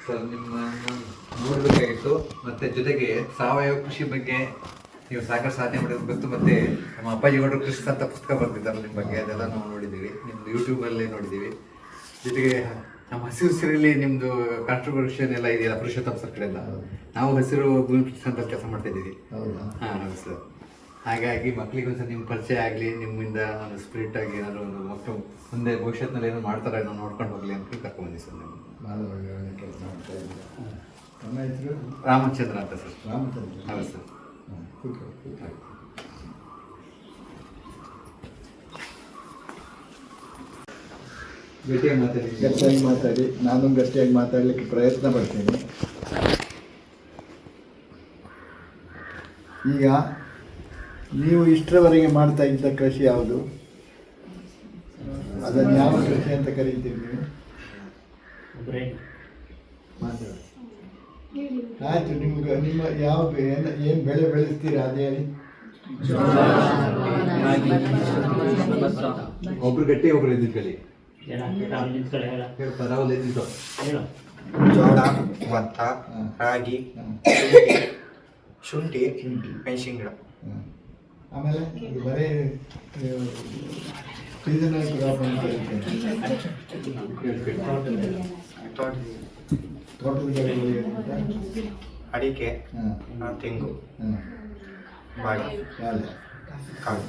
Sir ನಿಮ್ಮನ್ನು ನೋಡಬೇಕಾಗಿತ್ತು, ಮತ್ತು ಜೊತೆಗೆ ಸಾವಯವ ಕೃಷಿ ಬಗ್ಗೆ ನೀವು ಸಾಕಷ್ಟು ಸಾಧನೆ ಮಾಡಿರೋದು ಗೊತ್ತು. ಮತ್ತು ನಮ್ಮ ಅಪ್ಪಾಜಿಗೌಡರು ಕೃಷಿ ಅಂತ ಪುಸ್ತಕ ಬರ್ತಿದ್ದಾರೆ ನಿಮ್ಮ ಬಗ್ಗೆ, ಅದೆಲ್ಲ ನಾವು ನೋಡಿದ್ದೀವಿ, ನಿಮ್ಮದು ಯೂಟ್ಯೂಬಲ್ಲಿ ನೋಡಿದ್ದೀವಿ. ಜೊತೆಗೆ ನಮ್ಮ ಹಸಿರಲ್ಲಿ ನಿಮ್ಮದು ಕಾಂಟ್ರಿಬ್ಯೂಷನ್ ಎಲ್ಲ ಇದೆಯಲ್ಲ ಪುರುಷೋತ್ತಮ ಸರ್ ಕಡೆಯಿಂದ. ನಾವು ಹಸಿರು ಭೂಮಿ ಅಂತ ಕೆಲಸ ಮಾಡ್ತಾಯಿದ್ದೀವಿ. ಹಾಂ ಹೌದು ಸರ್. ಹಾಗಾಗಿ ಮಕ್ಕಳಿಗೊಂದ್ಸಲ ನಿಮ್ಮ ಪರಿಚಯ ಆಗಲಿ, ನಿಮ್ಮಿಂದ ಒಂದು ಸ್ಪಿರಿಟ್ ಆಗಿ ಏನಾದ್ರು ಒಂದು ಮಕ್ಕಳು ಮುಂದೆ ಭವಿಷ್ಯತ್ನಲ್ಲಿ ಏನೋ ಮಾಡ್ತಾರೆ ನಾವು ನೋಡ್ಕೊಂಡು ಹೋಗಲಿ ಅಂತ ಕರ್ಕೊಂಡ್ಬಂದಿ ಸರ್. ನೀವು ಭಾಳ ಒಳ್ಳೆ ಕೆಲಸ ಮಾಡ್ತಾ ಇದ್ದೀರಾ. ನಮ್ಮ ಹೆಸರು ರಾಮಚಂದ್ರ ಅಂತ ಸರ್. ರಾಮಚಂದ್ರ. ಹೌದು ಸರ್. ಗಟ್ಟಿಯಾಗಿ ಮಾತಾಡಿ, ನಾನು ಗಟ್ಟಿಯಾಗಿ ಮಾತಾಡಲಿಕ್ಕೆ ಪ್ರಯತ್ನ ಪಡ್ತೀನಿ. ಈಗ ನೀವು ಇಷ್ಟರವರೆಗೆ ಮಾಡ್ತಾ ಇದ್ದ ಕೃಷಿ ಯಾವುದು? ಅದನ್ನು ಯಾವ ಕೃಷಿ ಅಂತ ಕರೀತೀರಿ ನೀವು? ಮಾತಾಡಿ. ಆಯ್ತು, ನಿಮ್ಮ ಯಾವ ಏನು ಬೆಳೆ ಬೆಳೆಸ್ತೀರಾ ಅದೇ ಹೇಳಿ. ಒಬ್ರು ಗಟ್ಟಿ ಒಬ್ರು ಎದ್ದಿದ್ಕೊಳ್ಳಿ. ಜೋಳ, ಭತ್ತ, ರಾಗಿ, ಶುಂಠಿ, ಮೆಣಸಿನ ಗಿಡ. ಆಮೇಲೆ ಇದು ಬರೀ ಸೀಸನಲ್ ಕ್ರಾಪ್ ಅಂತ ತೋಟದ ಬೆಳೆಗಳು ಅಡಿಕೆ, ತೆಂಗು, ಬಾಳೆ, ಕಾಳು.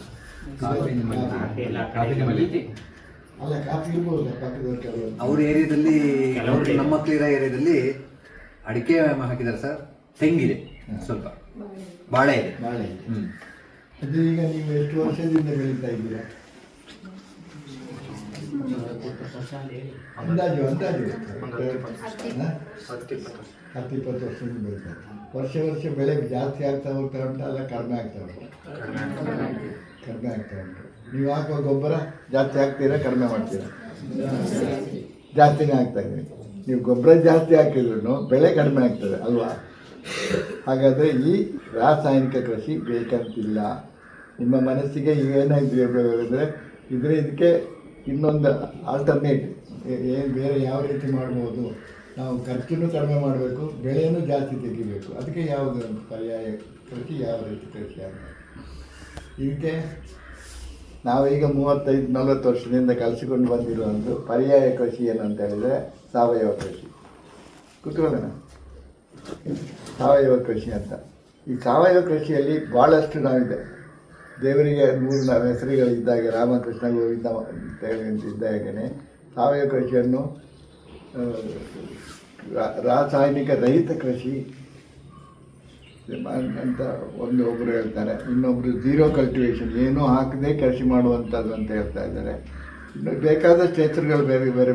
ಅಲ್ಲ, ಕಾಫಿ ಇರ್ಬೋದು ಪಕ್ಕದವ್ರ ಕೆಲವರು. ಅವ್ರ ಏರಿಯಾದಲ್ಲಿ, ನಮ್ಮ ಮಕ್ಕಳಿರೋ ಏರಿಯಾದಲ್ಲಿ ಅಡಿಕೆ ಹಾಕಿದ್ದಾರೆ ಸರ್, ತೆಂಗಿದೆ, ಸ್ವಲ್ಪ ಬಾಳೆ ಇದೆ. ಬಾಳೆ ಇದೆ. ಅದು ಈಗ ನೀವು ಎಷ್ಟು ವರ್ಷದಿಂದ ಬೆಳೀತಾ ಇದ್ದೀರಾ? ಅಂದಾಜು 10-20 ವರ್ಷದಿಂದ ಬೆಳೀತಾರೆ. ವರ್ಷ ಬೆಳೆ ಜಾಸ್ತಿ ಆಗ್ತಾ ಹೋಗ್ತಾ ಉಂಟು, ಅಲ್ಲ ಕಡಿಮೆ ಆಗ್ತಾ ಉಂಟು? ಕಡಿಮೆ ಆಗ್ತಾ ಉಂಟು. ನೀವು ಹಾಕುವ ಗೊಬ್ಬರ ಜಾಸ್ತಿ ಹಾಕ್ತೀರಾ, ಕಡಿಮೆ ಮಾಡ್ತೀರಾ? ಜಾಸ್ತಿನೇ ಆಗ್ತಾ ಇದೆ. ನೀವು ಗೊಬ್ಬರ ಜಾಸ್ತಿ ಹಾಕಿದ್ರು ಬೆಳೆ ಕಡಿಮೆ ಆಗ್ತದೆ ಅಲ್ವಾ? ಹಾಗಾದರೆ ಈ ರಾಸಾಯನಿಕ ಕೃಷಿ ಬೇಕಂತಿಲ್ಲ. ನಿಮ್ಮ ಮನಸ್ಸಿಗೆ ಏನಾಗಿದೆ ಅಂದರೆ ಇದಕ್ಕೆ ಇನ್ನೊಂದು ಆಲ್ಟರ್ನೇಟ್ ಏನು ಬೇರೆ ಯಾವ ರೀತಿ ಮಾಡ್ಬೋದು, ನಾವು ಖರ್ಚನ್ನು ಕಡಿಮೆ ಮಾಡಬೇಕು, ಬೆಳೆಯನ್ನು ಜಾಸ್ತಿ ತೆಗಿಬೇಕು. ಅದಕ್ಕೆ ಯಾವುದು ಪರ್ಯಾಯ ಕೃಷಿ, ಯಾವ ರೀತಿ ಕೃಷಿ ಆಗಬೇಕು? ಇದಕ್ಕೆ ನಾವೀಗ 35-40 ವರ್ಷದಿಂದ ಕಲಿಸಿಕೊಂಡು ಬಂದಿರೋ ಒಂದು ಪರ್ಯಾಯ ಕೃಷಿ ಏನಂತ ಹೇಳಿದರೆ ಸಾವಯವ ಕೃಷಿ. ಕೂತ್ಕೊಳ್ಳೋಣ. ಸಾವಯವ ಕೃಷಿ ಅಂತ. ಈ ಸಾವಯವ ಕೃಷಿಯಲ್ಲಿ ಭಾಳಷ್ಟು ನಾವಿದೆ. ದೇವರಿಗೆ 3 ಹೆಸರುಗಳಿದ್ದಾಗೆ, ರಾಮಕೃಷ್ಣ ಗೋವಿಂದ ಅಂತ ಇದ್ದಾಗೇ ಸಾವಯವ ಕೃಷಿಯನ್ನು ರಾಸಾಯನಿಕ ರಹಿತ ಕೃಷಿ ಅಂತ ಒಬ್ಬರು ಹೇಳ್ತಾರೆ. ಇನ್ನೊಬ್ಬರು ಝೀರೋ ಕಲ್ಟಿವೇಷನ್, ಏನೂ ಹಾಕದೆ ಕೃಷಿ ಮಾಡುವಂಥದ್ದು ಅಂತ ಹೇಳ್ತಾ ಇದ್ದಾರೆ. ಇನ್ನು ಬೇಕಾದಷ್ಟು ಹೆಸರುಗಳು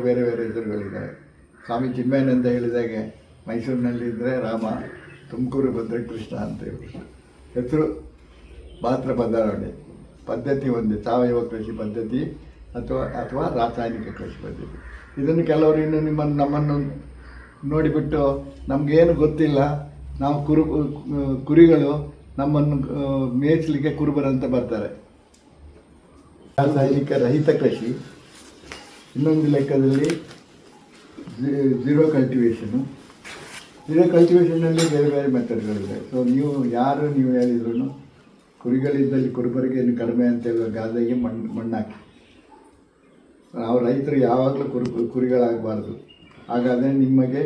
ಬೇರೆ ಹೆಸರುಗಳಿದ್ದಾವೆ. ಸ್ವಾಮಿ ಚಿನ್ಮಯಾನಂದ ಹೇಳಿದಾಗೆ ಮೈಸೂರಿನಲ್ಲಿದ್ದರೆ ರಾಮ, ತುಮಕೂರು ಬಂದರೆ ಕೃಷ್ಣ ಅಂತ ಹೇಳಿ ಹೆಸರು ಮಾತ್ರ ಬದಲಾವಣೆ. ಪದ್ಧತಿ ಒಂದೇ, ಸಾವಯವ ಕೃಷಿ ಪದ್ಧತಿ ಅಥವಾ ರಾಸಾಯನಿಕ ಕೃಷಿ ಪದ್ಧತಿ. ಇದನ್ನು ಕೆಲವರು ಇನ್ನು ನಮ್ಮನ್ನು ನೋಡಿಬಿಟ್ಟು ನಮಗೇನು ಗೊತ್ತಿಲ್ಲ, ನಾವು ಕುರಿಗಳು ನಮ್ಮನ್ನು ಮೇಯಿಸಲಿಕ್ಕೆ ಕುರುಬರಂತ ಬರ್ತಾರೆ. ರಾಸಾಯನಿಕ ರಹಿತ ಕೃಷಿ, ಇನ್ನೊಂದು ಲೆಕ್ಕದಲ್ಲಿ ಝೀರೋ ಕಲ್ಟಿವೇಷನ್ನು. ಝೀರೋ ಕಲ್ಟಿವೇಷನ್ನಲ್ಲಿ ಬೇರೆ ಮೆಥಡ್ಗಳಿದೆ. ಸೊ ನೀವು ಹೇಳಿದ್ರು ಕುರಿಗಳಿದ್ದಲ್ಲಿ ಕುರುಬರಿಗೆ ಏನು ಕಡಿಮೆ ಅಂತ ಹೇಳುವ ಗಾದೆಗೆ ಮಣ್ಣಾಕಿ. ನಾವು ರೈತರು ಯಾವಾಗಲೂ ಕುರಿಗಳಾಗಬಾರ್ದು. ಹಾಗಾದರೆ ನಿಮಗೆ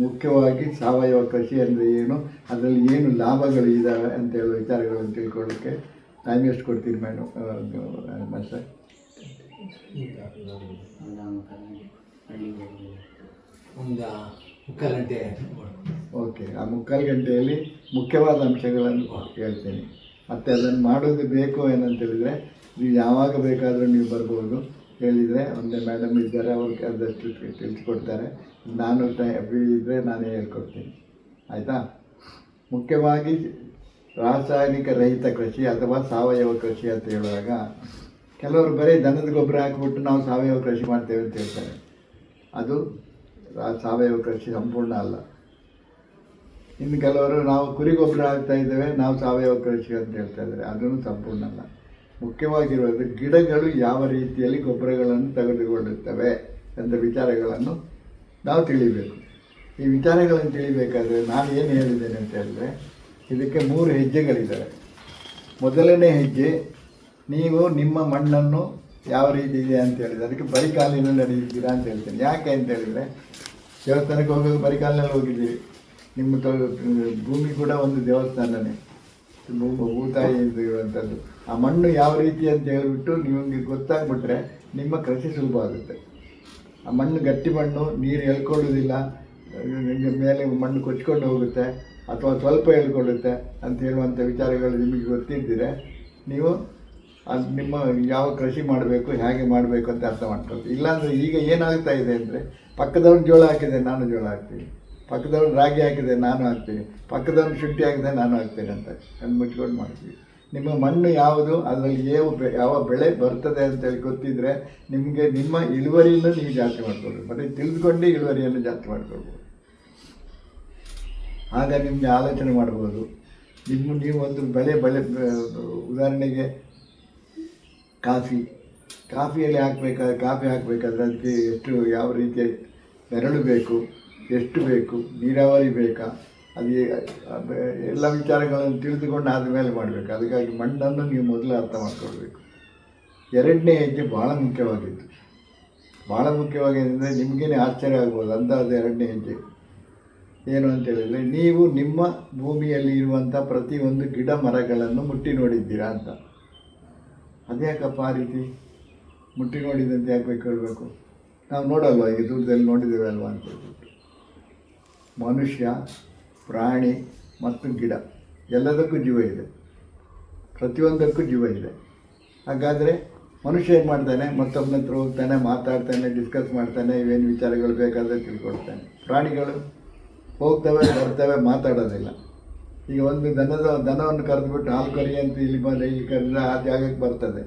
ಮುಖ್ಯವಾಗಿ ಸಾವಯವ ಕೃಷಿ ಅಂದರೆ ಏನು, ಅದರಲ್ಲಿ ಏನು ಲಾಭಗಳು ಇದ್ದಾವೆ ಅಂತ ಹೇಳುವ ವಿಚಾರಗಳನ್ನು ತಿಳ್ಕೊಳ್ಳೋಕ್ಕೆ ಟೈಮ್ ಎಷ್ಟು ಕೊಡ್ತೀರಿ ಮೇಡಮ್? ಸರ್, ಒಂದು 3/4 ಗಂಟೆ. ಓಕೆ, ಆ 3/4 ಗಂಟೆಯಲ್ಲಿ ಮುಖ್ಯವಾದ ಅಂಶಗಳನ್ನು ಹೇಳ್ತೇನೆ. ಮತ್ತು ಅದನ್ನು ಮಾಡೋದು ಬೇಕು ಏನಂತೇಳಿದರೆ ನೀವು ಯಾವಾಗ ಬೇಕಾದರೂ ನೀವು ಬರ್ಬೋದು. ಹೇಳಿದರೆ ಒಂದೇ ಮೇಡಮ್ ಇದ್ದಾರೆ, ಅವ್ರಿಗೆ ಅದಷ್ಟು ತಿಳಿಸ್ಕೊಡ್ತಾರೆ. ನಾನು ಫ್ರೀ ಇದ್ದರೆ ನಾನೇ ಹೇಳ್ಕೊಡ್ತೀನಿ, ಆಯಿತಾ? ಮುಖ್ಯವಾಗಿ ರಾಸಾಯನಿಕ ರಹಿತ ಕೃಷಿ ಅಥವಾ ಸಾವಯವ ಕೃಷಿ ಅಂತ ಹೇಳುವಾಗ ಕೆಲವರು ಬರೀ ದನದ ಗೊಬ್ಬರ ಹಾಕಿಬಿಟ್ಟು ನಾವು ಸಾವಯವ ಕೃಷಿ ಮಾಡ್ತೇವೆ ಅಂತ ಹೇಳ್ತಾರೆ. ಅದು ಸಾವಯವ ಕೃಷಿ ಸಂಪೂರ್ಣ ಅಲ್ಲ. ಇನ್ನು ಕೆಲವರು ನಾವು ಕುರಿ ಗೊಬ್ಬರ ಹಾಕ್ತಾ ಇದ್ದೇವೆ, ನಾವು ಸಾವಯವ ಕೃಷಿ ಅಂತ ಹೇಳ್ತಾ ಇದ್ದಾರೆ, ಅದನ್ನು ಸಂಪೂರ್ಣ ಅಲ್ಲ. ಮುಖ್ಯವಾಗಿರುವುದು ಗಿಡಗಳು ಯಾವ ರೀತಿಯಲ್ಲಿ ಗೊಬ್ಬರಗಳನ್ನು ತೆಗೆದುಕೊಳ್ಳುತ್ತವೆ ಎಂದ ವಿಚಾರಗಳನ್ನು ನಾವು ತಿಳಿಬೇಕು. ಈ ವಿಚಾರಗಳನ್ನು ತಿಳಿಬೇಕಾದ್ರೆ ನಾನು ಏನು ಹೇಳಿದ್ದೇನೆ ಅಂತ ಹೇಳಿದ್ರೆ, ಇದಕ್ಕೆ 3 ಹೆಜ್ಜೆಗಳಿದ್ದಾವೆ. ಮೊದಲನೇ ಹೆಜ್ಜೆ, ನೀವು ನಿಮ್ಮ ಮಣ್ಣನ್ನು ಯಾವ ರೀತಿ ಇದೆ ಅಂತ ಹೇಳಿದರೆ ಅದಕ್ಕೆ ಬರಿಕಾಲಿನಲ್ಲಿ ನಡೆಯಿದ್ದೀರಾ ಅಂತ ಹೇಳ್ತೇನೆ. ಯಾಕೆ ಅಂತ ಹೇಳಿದರೆ, ದೇವಸ್ಥಾನಕ್ಕೆ ಹೋಗುವಾಗ ಬರಿಕಾಲಿನಲ್ಲಿ ಹೋಗಿದ್ದೀರಿ. ನಿಮ್ಮ ಭೂಮಿ ಕೂಡ ಒಂದು ದೇವಸ್ಥಾನನೇ, ಭೂತಾಯಿ ಅಂತ ಇರುವಂಥದ್ದು. ಆ ಮಣ್ಣು ಯಾವ ರೀತಿ ಅಂತ ಹೇಳಿಬಿಟ್ಟು ನಿಮಗೆ ಗೊತ್ತಾಗ್ಬಿಟ್ರೆ ನಿಮ್ಮ ಕೃಷಿ ಸುಲಭ ಆಗುತ್ತೆ. ಆ ಮಣ್ಣು ಗಟ್ಟಿ ಮಣ್ಣು, ನೀರು ಎಳ್ಕೊಳ್ಳೋದಿಲ್ಲ, ಮೇಲೆ ಮಣ್ಣು ಕೊಚ್ಕೊಂಡು ಹೋಗುತ್ತೆ ಅಥವಾ ಸ್ವಲ್ಪ ಎಳ್ಕೊಳ್ಳುತ್ತೆ ಅಂತ ಹೇಳುವಂಥ ವಿಚಾರಗಳು ನಿಮಗೆ ಗೊತ್ತಿದ್ದರೆ ನೀವು ಅದು ನಿಮ್ಮ ಯಾವ ಕೃಷಿ ಮಾಡಬೇಕು, ಹೇಗೆ ಮಾಡಬೇಕು ಅಂತ ಅರ್ಥ ಮಾಡ್ಕೊಳ್ತೀವಿ. ಇಲ್ಲಾಂದರೆ ಈಗ ಏನಾಗ್ತಾ ಇದೆ ಅಂದರೆ, ಪಕ್ಕದವ್ನು ಜೋಳ ಹಾಕಿದೆ ನಾನು ಜೋಳ ಹಾಕ್ತೀನಿ, ಪಕ್ಕದವ್ನು ರಾಗಿ ಹಾಕಿದೆ ನಾನು ಹಾಕ್ತೀನಿ, ಪಕ್ಕದವ್ನು ಶುಂಠಿ ಹಾಕಿದೆ ನಾನು ಹಾಕ್ತೀನಿ ಅಂತ ಕಣ್ಣು ಮುಚ್ಕೊಂಡು ಮಾಡ್ತೀವಿ. ನಿಮ್ಮ ಮಣ್ಣು ಯಾವುದು, ಅದರಲ್ಲಿ ಯಾವ ಬೆಳೆ ಬರ್ತದೆ ಅಂತೇಳಿ ಗೊತ್ತಿದ್ದರೆ ನಿಮಗೆ ನಿಮ್ಮ ಇಳುವರಿಯನ್ನು ನೀವು ಜಾಸ್ತಿ ಮಾಡ್ಕೊಳ್ಬೋದು. ಮತ್ತು ತಿಳಿದುಕೊಂಡೇ ಇಳುವರಿಯನ್ನು ಜಾಸ್ತಿ ಮಾಡ್ಕೊಳ್ಬೋದು. ಆಗ ನಿಮಗೆ ಆಲೋಚನೆ ಮಾಡ್ಬೋದು. ನೀವು ಒಂದು ಬೆಳೆ ಉದಾಹರಣೆಗೆ ಕಾಫಿಯಲ್ಲಿ ಕಾಫಿ ಹಾಕಬೇಕಾದ್ರೆ ಅದಕ್ಕೆ ಎಷ್ಟು ಯಾವ ರೀತಿಯ ನೆರಳು ಬೇಕು, ಎಷ್ಟು ಬೇಕು, ನೀರಾವರಿ ಬೇಕಾ, ಅದು ಎಲ್ಲ ವಿಚಾರಗಳನ್ನು ತಿಳಿದುಕೊಂಡು ಆದಮೇಲೆ ಮಾಡಬೇಕು. ಅದಕ್ಕಾಗಿ ಮಣ್ಣನ್ನು ನೀವು ಮೊದಲು ಅರ್ಥ ಮಾಡ್ಕೊಳ್ಬೇಕು. 2ನೇ ಹೆಜ್ಜೆ ಭಾಳ ಮುಖ್ಯವಾಗಿದ್ದು, ಭಾಳ ಮುಖ್ಯವಾಗಿದೆ. ನಿಮಗೇನೆ ಆಶ್ಚರ್ಯ ಆಗ್ಬೋದು ಅಂದಾಜು 2ನೇ ಹೆಜ್ಜೆ ಏನು ಅಂತ ಹೇಳಿದರೆ, ನೀವು ನಿಮ್ಮ ಭೂಮಿಯಲ್ಲಿ ಇರುವಂಥ ಪ್ರತಿಯೊಂದು ಗಿಡ ಮರಗಳನ್ನು ಮುಟ್ಟಿ ನೋಡಿದ್ದೀರಾ ಅಂತ. ಅದ್ಯಾಕಪ್ಪ ಆ ರೀತಿ ಮುಟ್ಟಿ ನೋಡಿದಂತೆ ಯಾಕೆ ಬೇಕು ಹೇಳಬೇಕು? ನಾವು ನೋಡಲ್ವ, ಈಗ ದೂರದಲ್ಲಿ ನೋಡಿದ್ದೇವೆ ಅಲ್ವಾ ಅಂತ ಹೇಳ್ಬಿಟ್ಟು. ಮನುಷ್ಯ, ಪ್ರಾಣಿ ಮತ್ತು ಗಿಡ ಎಲ್ಲದಕ್ಕೂ ಜೀವ ಇದೆ, ಪ್ರತಿಯೊಂದಕ್ಕೂ ಜೀವ ಇದೆ. ಹಾಗಾದರೆ ಮನುಷ್ಯ ಏನು ಮಾಡ್ತಾನೆ, ಮತ್ತೊಬ್ಬನ ಹತ್ರ ಹೋಗ್ತಾನೆ, ಮಾತಾಡ್ತಾನೆ, ಡಿಸ್ಕಸ್ ಮಾಡ್ತಾನೆ, ಇವೇನು ವಿಚಾರಗಳು ಬೇಕಾದರೆ ತಿಳ್ಕೊಳ್ತಾನೆ. ಪ್ರಾಣಿಗಳು ಹೋಗ್ತವೆ, ಬರ್ತವೆ, ಮಾತಾಡೋದಿಲ್ಲ. ಈಗ ಒಂದು ದನವನ್ನು ಕರೆದುಬಿಟ್ಟು ಹಾಲು ಕರಿ ಅಂತ ಇಲ್ಲಿ ಕರೆದ್ರೆ ಆ ಜಾಗಕ್ಕೆ ಬರ್ತದೆ.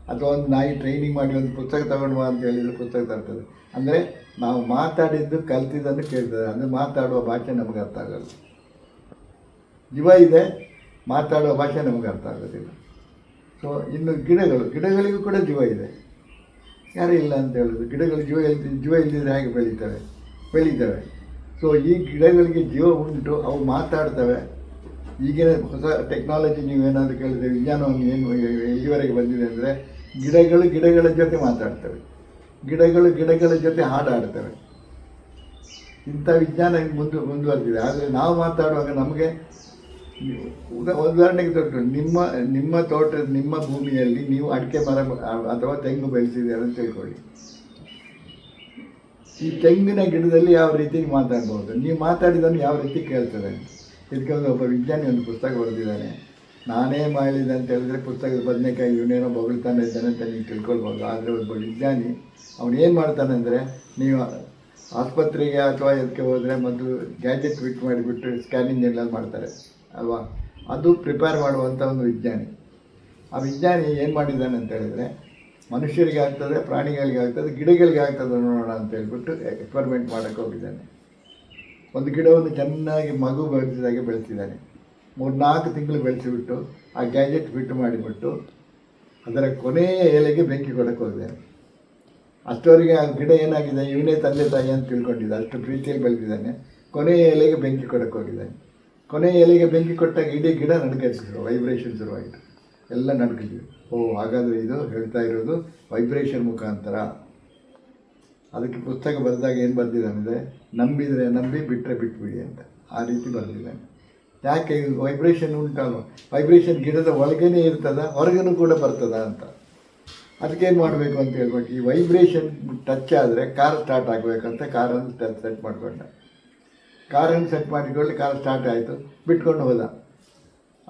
ಅಥವಾ ಒಂದು ನಾಯಿ ಟ್ರೈನಿಂಗ್ ಮಾಡಿ ಒಂದು ಪುಸ್ತಕ ತಗೊಂಡು ಬಾ ಅಂತ ಹೇಳಿದರೆ ಪುಸ್ತಕ ತರ್ತದೆ. ಅಂದರೆ ನಾವು ಮಾತಾಡಿದ್ದು ಕಲ್ತಿದ್ದನ್ನು ಕೇಳ್ತದೆ. ಅಂದರೆ ಮಾತಾಡುವ ಭಾಷೆ ನಮಗೆ ಅರ್ಥ ಆಗೋಲ್ಲ. ಜೀವ ಇದೆ, ಮಾತಾಡುವ ಭಾಷೆ ನಮಗೆ ಅರ್ಥ ಆಗೋದಿಲ್ಲ. ಸೊ ಇನ್ನು ಗಿಡಗಳಿಗೂ ಕೂಡ ಜೀವ ಇದೆ, ಯಾರೂ ಇಲ್ಲ ಅಂತ ಹೇಳೋದು. ಗಿಡಗಳು ಜೀವ ಇಲ್ಲದಿದ್ದರೆ ಹೇಗೆ ಬೆಳೀತವೆ. ಸೊ ಈ ಗಿಡಗಳಿಗೆ ಜೀವ ಉಂಟು, ಅವು ಮಾತಾಡ್ತವೆ. ಈಗಿನ ಹೊಸ ಟೆಕ್ನಾಲಜಿ ನೀವೇನಾದರೂ ಕೇಳಿದ್ರೆ, ವಿಜ್ಞಾನವನ್ನು ಏನು ಇಲ್ಲಿವರೆಗೆ ಬಂದಿದೆ ಅಂದರೆ, ಗಿಡಗಳ ಜೊತೆ ಮಾತಾಡ್ತವೆ, ಗಿಡಗಳ ಜೊತೆ ಹಾಡಾಡ್ತವೆ. ಇಂಥ ವಿಜ್ಞಾನ ಮುಂದುವರೆದಿದೆ. ಆದರೆ ನಾವು ಮಾತಾಡುವಾಗ ನಮಗೆ ಉದಾಹರಣೆಗೆ ತೊಟ್ಟು ನಿಮ್ಮ ತೋಟ, ನಿಮ್ಮ ಭೂಮಿಯಲ್ಲಿ ನೀವು ಅಡಿಕೆ ಮರ ಅಥವಾ ತೆಂಗು ಬೆಳೆಸಿದ್ದೀರ ಅಂತ ತಿಳ್ಕೊಳ್ಳಿ. ಈ ತೆಂಗಿನ ಗಿಡದಲ್ಲಿ ಯಾವ ರೀತಿ ಮಾತಾಡ್ಬೋದು, ನೀವು ಮಾತಾಡಿದನ್ನು ಯಾವ ರೀತಿ ಕೇಳ್ತದೆ. ಇದಕ್ಕೆ ಒಬ್ಬ ವಿಜ್ಞಾನಿ ಒಂದು ಪುಸ್ತಕ ಬರೆದಿದ್ದಾನೆ. ನಾನೇ ಮಾಡಿದೆ ಅಂತ ಹೇಳಿದ್ರೆ ಪುಸ್ತಕದ ಬದನೆಕಾಯಿ ಇವನೇನೋ ಬೊಗಳ್ತಾನೆ ಇದ್ದಾನೆ ಅಂತ ನೀವು ತಿಳ್ಕೊಳ್ಬೋದು. ಆದರೆ ಒಬ್ಬ ವಿಜ್ಞಾನಿ ಅವನು ಏನು ಮಾಡ್ತಾನೆ ಅಂದರೆ, ನೀವು ಆಸ್ಪತ್ರೆಗೆ ಅಥವಾ ಇದಕ್ಕೆ ಹೋದರೆ ಮೊದಲು ಗ್ಯಾಜೆಟ್ ಫಿಟ್ ಮಾಡಿಬಿಟ್ಟು ಸ್ಕ್ಯಾನಿಂಗ್ ಎಲ್ಲ ಮಾಡ್ತಾರೆ ಅಲ್ವಾ, ಅದು ಪ್ರಿಪೇರ್ ಮಾಡುವಂಥ ಒಂದು ವಿಜ್ಞಾನಿ. ಆ ವಿಜ್ಞಾನಿ ಏನು ಮಾಡಿದ್ದಾನೆ ಅಂತ ಹೇಳಿದರೆ, ಮನುಷ್ಯರಿಗೆ ಆಗ್ತದೆ, ಪ್ರಾಣಿಗಳಿಗೆ ಆಗ್ತದೆ, ಗಿಡಗಳಿಗೆ ಆಗ್ತದೆ ನೋಡೋಣ ಅಂತ ಹೇಳ್ಬಿಟ್ಟು ಎಕ್ಸ್ಪರಿಮೆಂಟ್ ಮಾಡೋಕ್ಕೆ ಹೋಗಿದ್ದಾನೆ. ಒಂದು ಗಿಡವನ್ನು ಚೆನ್ನಾಗಿ ಮಗು ಬೆಳೆಸಿದಾಗೆ ಬೆಳೆಸಿದ್ದಾನೆ. 3-4 ತಿಂಗಳು ಬೆಳೆಸಿಬಿಟ್ಟು ಆ ಗ್ಯಾಜೆಟ್ ಫಿಟ್ ಮಾಡಿಬಿಟ್ಟು ಅದರ ಕೊನೆಯ ಎಲೆಗೆ ಬೆಂಕಿ ಕೊಡಕ್ಕೆ ಹೋಗಿದ್ದಾನೆ. ಅಷ್ಟವರೆಗೆ ಆ ಗಿಡ ಏನಾಗಿದೆ, ಇವನೇ ತಂದೆ ತಾಯಿ ಅಂತ ತಿಳ್ಕೊಂಡಿದ್ದ, ಅಷ್ಟು ಪ್ರೀತಿಯಲ್ಲಿ ಬೆಳೆದಿದ್ದಾನೆ. ಕೊನೆಯ ಎಲೆಗೆ ಬೆಂಕಿ ಕೊಡಕ್ಕೆ ಹೋಗಿದ್ದಾನೆ. ಕೊನೆಯ ಎಲೆಗೆ ಬೆಂಕಿ ಕೊಟ್ಟಾಗ ಇಡೀ ಗಿಡ ನಡುಕಿದ್ರು, ವೈಬ್ರೇಷನ್ ಶುರುವಾಯಿತು, ಎಲ್ಲ ನಡುಕಿದ್ವಿ. ಹಾಗಾದರೆ ಇದು ಹೇಳ್ತಾ ಇರೋದು ವೈಬ್ರೇಷನ್ ಮುಖಾಂತರ. ಅದಕ್ಕೆ ಪುಸ್ತಕ ಬರೆದಾಗ ಏನು ಬರೆದಿದ್ದಾನೆ, ನಂಬಿದರೆ ನಂಬಿ, ಬಿಟ್ಟರೆ ಬಿಟ್ಬಿಡಿ ಅಂತ ಆ ರೀತಿ ಬರೆದಿದ್ದಾನೆ. ಯಾಕೆ ವೈಬ್ರೇಷನ್ ಉಂಟಲ್ವ, ವೈಬ್ರೇಷನ್ ಗಿಡದ ಒಳಗೇನೆ ಇರ್ತದ, ಹೊರಗೇನೂ ಕೂಡ ಬರ್ತದ ಅಂತ. ಅದಕ್ಕೇನು ಮಾಡಬೇಕು ಅಂತ ಹೇಳ್ಬಿಟ್ಟು, ಈ ವೈಬ್ರೇಷನ್ ಟಚ್ ಆದರೆ ಕಾರ್ ಸ್ಟಾರ್ಟ್ ಆಗಬೇಕಂತ ಕಾರನ್ನು ಸೆಟ್ ಮಾಡಿಕೊಂಡ. ಕಾರನ್ನು ಸೆಟ್ ಮಾಡಿಕೊಳ್ಳಿ, ಕಾರ್ ಸ್ಟಾರ್ಟ್ ಆಯಿತು, ಬಿಟ್ಕೊಂಡು ಹೋದ.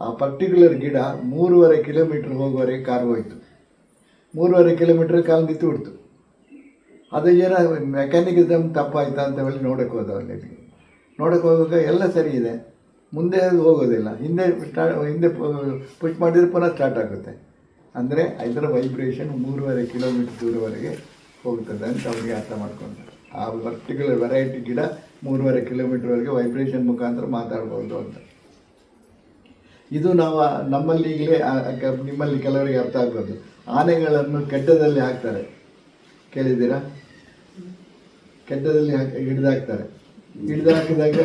ಆ ಪರ್ಟಿಕ್ಯುಲರ್ ಗಿಡ 3.5 ಕಿಲೋಮೀಟ್ರ್ ಹೋಗುವವರೆಗೆ ಕಾರು ಹೋಯಿತು. 3.5 ಕಿಲೋಮೀಟ್ರ್ ಕಾಲು ನಿಂತು ಬಿಡ್ತು. ಅದು ಏನೋ ಮೆಕ್ಯಾನಿಕಲ್ ತಪ್ಪಾಯ್ತಾ ಅಂತ ಹೇಳಿ ನೋಡೋಕ್ಕೆ ಹೋದ. ನೋಡೋಕ್ಕೆ ಹೋಗುವಾಗ ಎಲ್ಲ ಸರಿ ಇದೆ, ಮುಂದೆ ಅದು ಹೋಗೋದಿಲ್ಲ, ಹಿಂದೆ ಪುಷ್ ಮಾಡಿದರೆ ಪುನಃ ಸ್ಟಾರ್ಟ್ ಆಗುತ್ತೆ. ಅಂದರೆ ಇದರ ವೈಬ್ರೇಷನ್ 3.5 ಕಿಲೋಮೀಟ್ರ್ ದೂರವರೆಗೆ ಹೋಗ್ತದೆ ಅಂತ ಅವರಿಗೆ ಅರ್ಥ ಮಾಡ್ಕೊಂತಾರೆ. ಆ ಪರ್ಟಿಕ್ಯುಲರ್ ವೆರೈಟಿ ಗಿಡ 3.5 ಕಿಲೋಮೀಟ್ರ್ವರೆಗೆ ವೈಬ್ರೇಷನ್ ಮುಖಾಂತರ ಮಾತಾಡ್ಬೋದು ಅಂತ. ಇದು ನಾವು ನಮ್ಮಲ್ಲಿ ಈಗಲೇ, ನಿಮ್ಮಲ್ಲಿ ಕೆಲವರಿಗೆ ಅರ್ಥ ಆಗ್ಬೋದು. ಆನೆಗಳನ್ನು ಕೆಡ್ಡದಲ್ಲಿ ಹಾಕ್ತಾರೆ, ಕೇಳಿದ್ದೀರಾ? ಕೆಡ್ಡದಲ್ಲಿ ಹಿಡಿದಾಕ್ತಾರೆ. ಹಿಡ್ದು ಹಾಕಿದಾಗ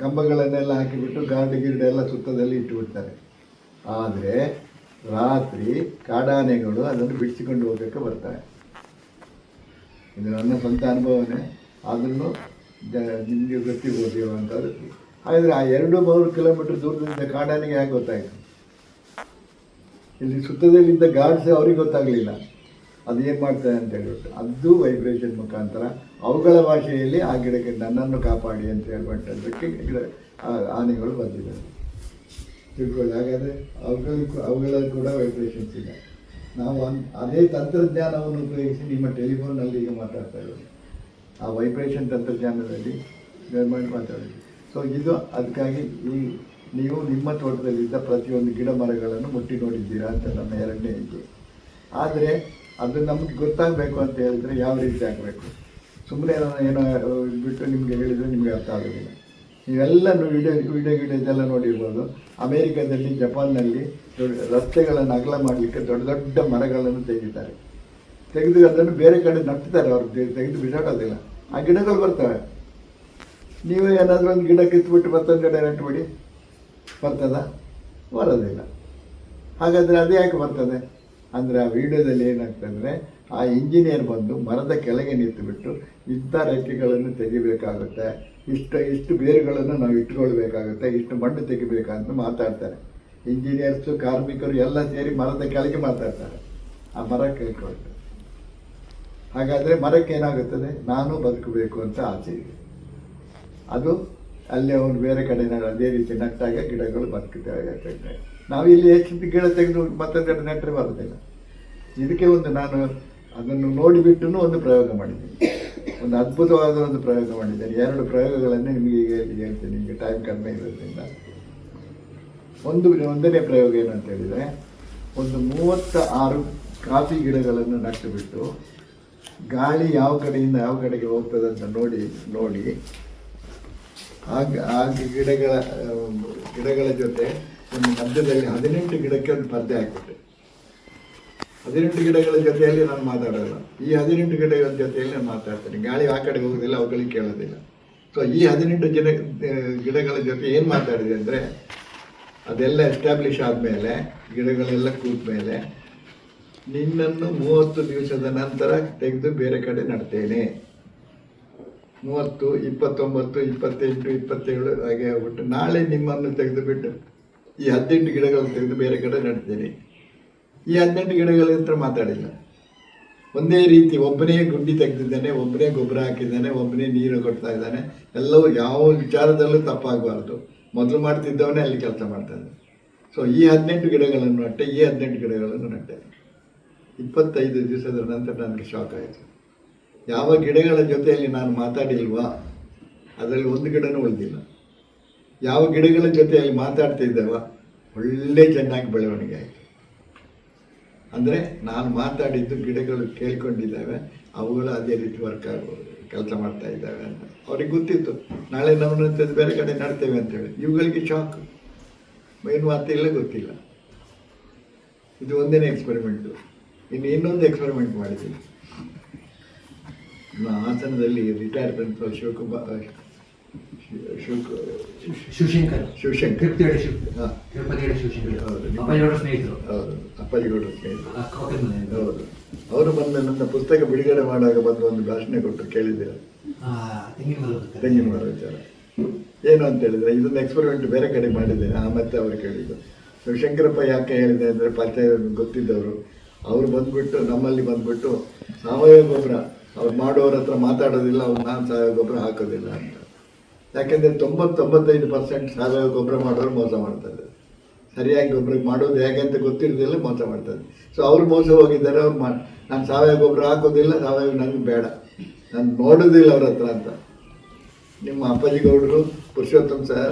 ಕಂಬಗಳನ್ನೆಲ್ಲ ಹಾಕಿಬಿಟ್ಟು ಗಾರ್ಡ್ ಗಿರ್ಡ್ ಎಲ್ಲ ಸುತ್ತದಲ್ಲಿ ಇಟ್ಟುಬಿಡ್ತಾರೆ. ಆದರೆ ರಾತ್ರಿ ಕಾಡಾನೆಗಳು ಅದನ್ನು ಬಿಡಿಸಿಕೊಂಡು ಹೋಗೋಕ್ಕೆ ಬರ್ತಾರೆ. ಇದು ನನ್ನ ಸ್ವಂತ ಅನುಭವನೇ, ಆದ್ರೂ ನಿಮಗೆ ಗೊತ್ತಿರ್ಬೋದು ಅಂತದ್ದು. ಹಾಗಾದರೆ ಆ 2-3 ಕಿಲೋಮೀಟರ್ ದೂರದಿಂದ ಕಾಡಾನೆಗೆ ಹೇಗೆ ಗೊತ್ತಾಯಿತು? ಇಲ್ಲಿ ಸುತ್ತದಲ್ಲಿದ್ದ ಗಾರ್ಡ್ಸ್ ಅವ್ರಿಗೆ ಗೊತ್ತಾಗಲಿಲ್ಲ ಅದೇನು ಮಾಡ್ತಾರೆ ಅಂತ ಹೇಳ್ಬಿಟ್ಟು. ಅದು ವೈಬ್ರೇಷನ್ ಮುಖಾಂತರ ಅವುಗಳ ಭಾಷೆಯಲ್ಲಿ ಆ ಗಿಡಕ್ಕೆ ನನ್ನನ್ನು ಕಾಪಾಡಿ ಅಂತ ಹೇಳ್ಬಿಟ್ಟದಕ್ಕೆ ಆನೆಗಳು ಬಂದಿದ್ದಾರೆ. ತಿಳ್ಕೊಳ್ಳಿ. ಹಾಗಾದರೆ ಅವುಗಳಲ್ಲಿ ಕೂಡ ವೈಬ್ರೇಷನ್ಸ್ ಇದೆ. ನಾವು ಅದೇ ತಂತ್ರಜ್ಞಾನವನ್ನು ಉಪಯೋಗಿಸಿ ನಿಮ್ಮ ಟೆಲಿಫೋನಲ್ಲಿ ಈಗ ಮಾತಾಡ್ತಾ ಇರೋದು, ಆ ವೈಬ್ರೇಷನ್ ತಂತ್ರಜ್ಞಾನದಲ್ಲಿ ಮಾಡಿ ಮಾತಾಡೋದು. ಸೊ ಇದು ಅದಕ್ಕಾಗಿ ನೀವು ನಿಮ್ಮ ತೋಟದಲ್ಲಿದ್ದ ಪ್ರತಿಯೊಂದು ಗಿಡ ಮರಗಳನ್ನು ಮುಟ್ಟಿ ನೋಡಿದ್ದೀರಾ ಅಂತ ನನ್ನ 2ನೇ ಹೆಜ್ಜೆ. ಆದರೆ ಅದು ನಮಗೆ ಗೊತ್ತಾಗಬೇಕು ಅಂತ ಹೇಳಿದರೆ ಯಾವ ರೀತಿ ಆಗಬೇಕು? ಸುಮ್ಮನೆ ನಾನು ಏನೋ ಬಿಟ್ಟು ನಿಮಗೆ ಹೇಳಿದರೆ ನಿಮಗೆ ಅರ್ಥ ಆಗೋದಿಲ್ಲ. ನೀವೆಲ್ಲ ವಿಡಿಯೋದೆಲ್ಲ ನೋಡಿರ್ಬೋದು. ಅಮೇರಿಕಾದಲ್ಲಿ, ಜಪಾನ್ನಲ್ಲಿ ರಸ್ತೆಗಳನ್ನು ಅಗಲ ಮಾಡಲಿಕ್ಕೆ ದೊಡ್ಡ ದೊಡ್ಡ ಮರಗಳನ್ನು ತೆಗಿತಾರೆ. ತೆಗೆದು ಅದನ್ನು ಬೇರೆ ಕಡೆ ನಟ್ತಾರೆ. ಅವ್ರು ತೆಗೆದು ಬಿಸಾಡೋದಿಲ್ಲ, ಆ ಗಿಡಗಳು ಬರ್ತವೆ. ನೀವು ಏನಾದರೂ ಒಂದು ಗಿಡ ಕಿತ್ಬಿಟ್ಟು ಮತ್ತೊಂದು ಕಡೆ ನೆಟ್ಬಿಡಿ, ಬರ್ತದ? ಬರೋದಿಲ್ಲ. ಹಾಗಾದರೆ ಅದು ಯಾಕೆ ಬರ್ತದೆ ಅಂದರೆ, ಆ ವಿಡಿಯೋದಲ್ಲಿ ಏನಾಗ್ತಂದರೆ, ಆ ಇಂಜಿನಿಯರ್ ಬಂದು ಮರದ ಕೆಳಗೆ ನಿಂತುಬಿಟ್ಟು ಇಂಥ ರೆಕ್ಕೆಗಳನ್ನು ತೆಗಿಬೇಕಾಗುತ್ತೆ, ಇಷ್ಟು ಬೇರುಗಳನ್ನು ನಾವು ಇಟ್ಕೊಳ್ಬೇಕಾಗುತ್ತೆ, ಇಷ್ಟು ಮಣ್ಣು ತೆಗಿಬೇಕಂತ ಮಾತಾಡ್ತಾರೆ. ಇಂಜಿನಿಯರ್ಸು, ಕಾರ್ಮಿಕರು ಎಲ್ಲ ಸೇರಿ ಮರದ ಕೆಳಗೆ ಮಾತಾಡ್ತಾರೆ. ಆ ಮರ ಕೇಳ್ಕೊಳ್ತಾರೆ. ಹಾಗಾದರೆ ಮರಕ್ಕೆ ಏನಾಗುತ್ತದೆ? ನಾನು ಬದುಕಬೇಕು ಅಂತ ಆಸೆ ಇದೆ. ಅದು ಅಲ್ಲಿ ಅವನು ಬೇರೆ ಕಡೆ ಅದೇ ರೀತಿ ನಟ್ಟಾಗ ಗಿಡಗಳು ಬದುಕುತ್ತವೆ. ನಾವು ಇಲ್ಲಿ ಹೆಚ್ಚು ಗಿಡ ತೆಗೆದು ಮತ್ತೊಂದು ಕಡೆ ನೆಟ್ಟರೆ ಬರೋದಿಲ್ಲ. ಇದಕ್ಕೆ ನಾನು ಅದನ್ನು ನೋಡಿಬಿಟ್ಟು ಒಂದು ಪ್ರಯೋಗ ಮಾಡಿದ್ದೀನಿ, ಒಂದು ಅದ್ಭುತವಾದ ಒಂದು ಪ್ರಯೋಗ ಮಾಡಿದ್ದೇನೆ. 2 ಪ್ರಯೋಗಗಳನ್ನೇ ನಿಮಗೆ ಈಗ ಹೇಳ್ತೀನಿ, ನಿಮಗೆ ಟೈಮ್ ಕಡಿಮೆ ಇರೋದ್ರಿಂದ. ಒಂದನೇ ಪ್ರಯೋಗ ಏನು ಅಂತ ಹೇಳಿದರೆ, ಒಂದು 36 ಕಾಫಿ ಗಿಡಗಳನ್ನು ನಟ್ಟು ಬಿಟ್ಟು ಗಾಳಿ ಯಾವ ಕಡೆಯಿಂದ ಯಾವ ಕಡೆಗೆ ಹೋಗ್ತದೆ ಅಂತ ನೋಡಿ ಆ ಗಿಡಗಳ ಜೊತೆ ಒಂದು ಮಧ್ಯದಲ್ಲಿ 18 ಗಿಡಕ್ಕೆ ಒಂದು ಪರ್ದೆ ಹಾಕಿಬಿಟ್ಟೆ. 18 ಗಿಡಗಳ ಜೊತೆಯಲ್ಲಿ ನಾನು ಮಾತಾಡೋಲ್ಲ, ಈ 18 ಗಿಡಗಳ ಜೊತೆಯಲ್ಲಿ ನಾನು ಮಾತಾಡ್ತೇನೆ. ಗಾಳಿ ಆ ಕಡೆಗೆ ಹೋಗೋದಿಲ್ಲ, ಅವುಗಳಿಗೆ ಕೇಳೋದಿಲ್ಲ. ಸೊ ಈ 18 ಗಿಡಗಳ ಜೊತೆ ಏನು ಮಾತಾಡಿದೆ ಅಂದರೆ, ಅದೆಲ್ಲ ಎಸ್ಟಾಬ್ಲಿಷ್ ಆದಮೇಲೆ, ಗಿಡಗಳೆಲ್ಲ ಕೂತ ಮೇಲೆ, ನಿನ್ನನ್ನು 30 ದಿವಸದ ನಂತರ ತೆಗೆದು ಬೇರೆ ಕಡೆ ನಡ್ತೇನೆ. 30, 29, 28, 27 ಹಾಗೆ ಆಗ್ಬಿಟ್ಟು ನಾಳೆ ನಿಮ್ಮನ್ನು ತೆಗೆದುಬಿಟ್ಟು ಈ 18 ಗಿಡಗಳನ್ನು ತೆಗೆದು ಬೇರೆ ಕಡೆ ನಡ್ತೇನೆ. ಈ 18 ಗಿಡಗಳ ಹತ್ರ ಮಾತಾಡಿಲ್ಲ. ಒಂದೇ ರೀತಿ ಒಬ್ಬನೇ ಗುಂಡಿ ತೆಗೆದಿದ್ದಾನೆ, ಒಬ್ಬನೇ ಗೊಬ್ಬರ ಹಾಕಿದ್ದಾನೆ, ಒಬ್ಬನೇ ನೀರು ಕೊಡ್ತಾ ಇದ್ದಾನೆ. ಎಲ್ಲವೂ ಯಾವ ವಿಚಾರದಲ್ಲೂ ತಪ್ಪಾಗಬಾರ್ದು. ಮೊದಲು ಮಾಡ್ತಿದ್ದವನೇ ಅಲ್ಲಿ ಕೆಲಸ ಮಾಡ್ತಾನೆ. ಸೊ ಈ 18 ಗಿಡಗಳನ್ನು ನಟ್ಟೆ, ಈ 18 ಗಿಡಗಳನ್ನು ನಟ್ಟೆ. 25 ದಿವಸದ ನಂತರ ನನಗೆ ಶಾಕ್ ಆಯಿತು. ಯಾವ ಗಿಡಗಳ ಜೊತೆಯಲ್ಲಿ ನಾನು ಮಾತಾಡಿಲ್ವಾ ಅದರಲ್ಲಿ ಒಂದು ಗಿಡನೂ ಉಳಿದಿಲ್ಲ. ಯಾವ ಗಿಡಗಳ ಜೊತೆಯಲ್ಲಿ ಮಾತಾಡ್ತಿದ್ದೇವ ಒಳ್ಳೆ ಚೆನ್ನಾಗಿ ಬೆಳವಣಿಗೆ ಆಯಿತು. ಅಂದರೆ ನಾನು ಮಾತಾಡಿದ್ದು ಗಿಡಗಳು ಕೇಳ್ಕೊಂಡಿದ್ದಾವೆ, ಅವುಗಳು ಅದೇ ರೀತಿ ಕೆಲಸ ಮಾಡ್ತಾ ಇದ್ದಾವೆ ಅಂತ ಅವ್ರಿಗೆ ಗೊತ್ತಿತ್ತು. ನಾಳೆ ನಮ್ಮನ್ನು ಬೇರೆ ಕಡೆ ನಡ್ತೇವೆ ಅಂತೇಳಿ ಇವುಗಳಿಗೆ ಶಾಕ್, ಏನು ಮಾತಿಲ್ಲ, ಗೊತ್ತಿಲ್ಲ. ಇದು ಒಂದೇನೇ ಎಕ್ಸ್ಪೆರಿಮೆಂಟು. ಇನ್ನೊಂದು ಎಕ್ಸ್ಪೆರಿಮೆಂಟ್ ಮಾಡಿದ್ದೀನಿ. ಹಾಸನದಲ್ಲಿ ರಿಟೈರ್ಡ್ ಪ್ರಿನ್ಸಿಪಲ್ ಶಿವಶಂಕರ್ ಅಪ್ಪಾಜಿಗೌಡರ ಸ್ನೇಹಿತರು. ಹೌದು, ಅವರು ಬಂದ ನನ್ನ ಪುಸ್ತಕ ಬಿಡುಗಡೆ ಮಾಡುವಾಗ ಬಂದು ಒಂದು ಭಾಷಣ ಕೊಟ್ಟರು, ಕೇಳಿದ್ದೀರ? ತೆಂಗಿನ ಮರ ವಿಚಾರ ಏನು ಅಂತ ಹೇಳಿದರೆ, ಇದೊಂದು ಎಕ್ಸ್ಪೆರಿಮೆಂಟ್ ಬೇರೆ ಕಡೆ ಮಾಡಿದ್ದೇನೆ. ಮತ್ತೆ ಅವರು ಕೇಳಿದ್ದು, ಶಿವಶಂಕರಪ್ಪ ಯಾಕೆ ಹೇಳಿದೆ ಅಂದರೆ, ಪರಿಚಯ ಗೊತ್ತಿದ್ದವರು ಅವರು ಬಂದುಬಿಟ್ಟು ನಮ್ಮಲ್ಲಿ ಬಂದುಬಿಟ್ಟು ಸಾವಯವ ಗೊಬ್ಬರ ಅವ್ರು ಮಾಡೋರ ಹತ್ರ ಮಾತಾಡೋದಿಲ್ಲ, ಅವ್ರು ನಾನು ಸಾವಯವ ಗೊಬ್ಬರ ಹಾಕೋದಿಲ್ಲ ಅಂತ. ಯಾಕೆಂದರೆ 90-95% ಸಾವಯವ ಗೊಬ್ಬರ ಮಾಡೋರು ಮೋಸ ಮಾಡ್ತಾರೆ. ಸರಿಯಾಗಿ ಗೊಬ್ಬರ ಮಾಡೋದು ಹೇಗೆ ಅಂತ ಗೊತ್ತಿರೋದಿಲ್ಲ, ಮೋಸ ಮಾಡ್ತಾರೆ. ಸೊ ಅವ್ರು ಮೋಸ ಹೋಗಿದ್ದಾರೆ. ಅವ್ರು ನಾನು ಸಾವಯವ ಗೊಬ್ಬರ ಹಾಕೋದಿಲ್ಲ, ಸಾವಯವ ನನಗೆ ಬೇಡ, ನಾನು ನೋಡೋದಿಲ್ಲ ಅವ್ರ ಹತ್ರ ಅಂತ. ನಿಮ್ಮ ಅಪ್ಪಾಜಿಗೌಡರು, ಪುರುಷೋತ್ತಮ್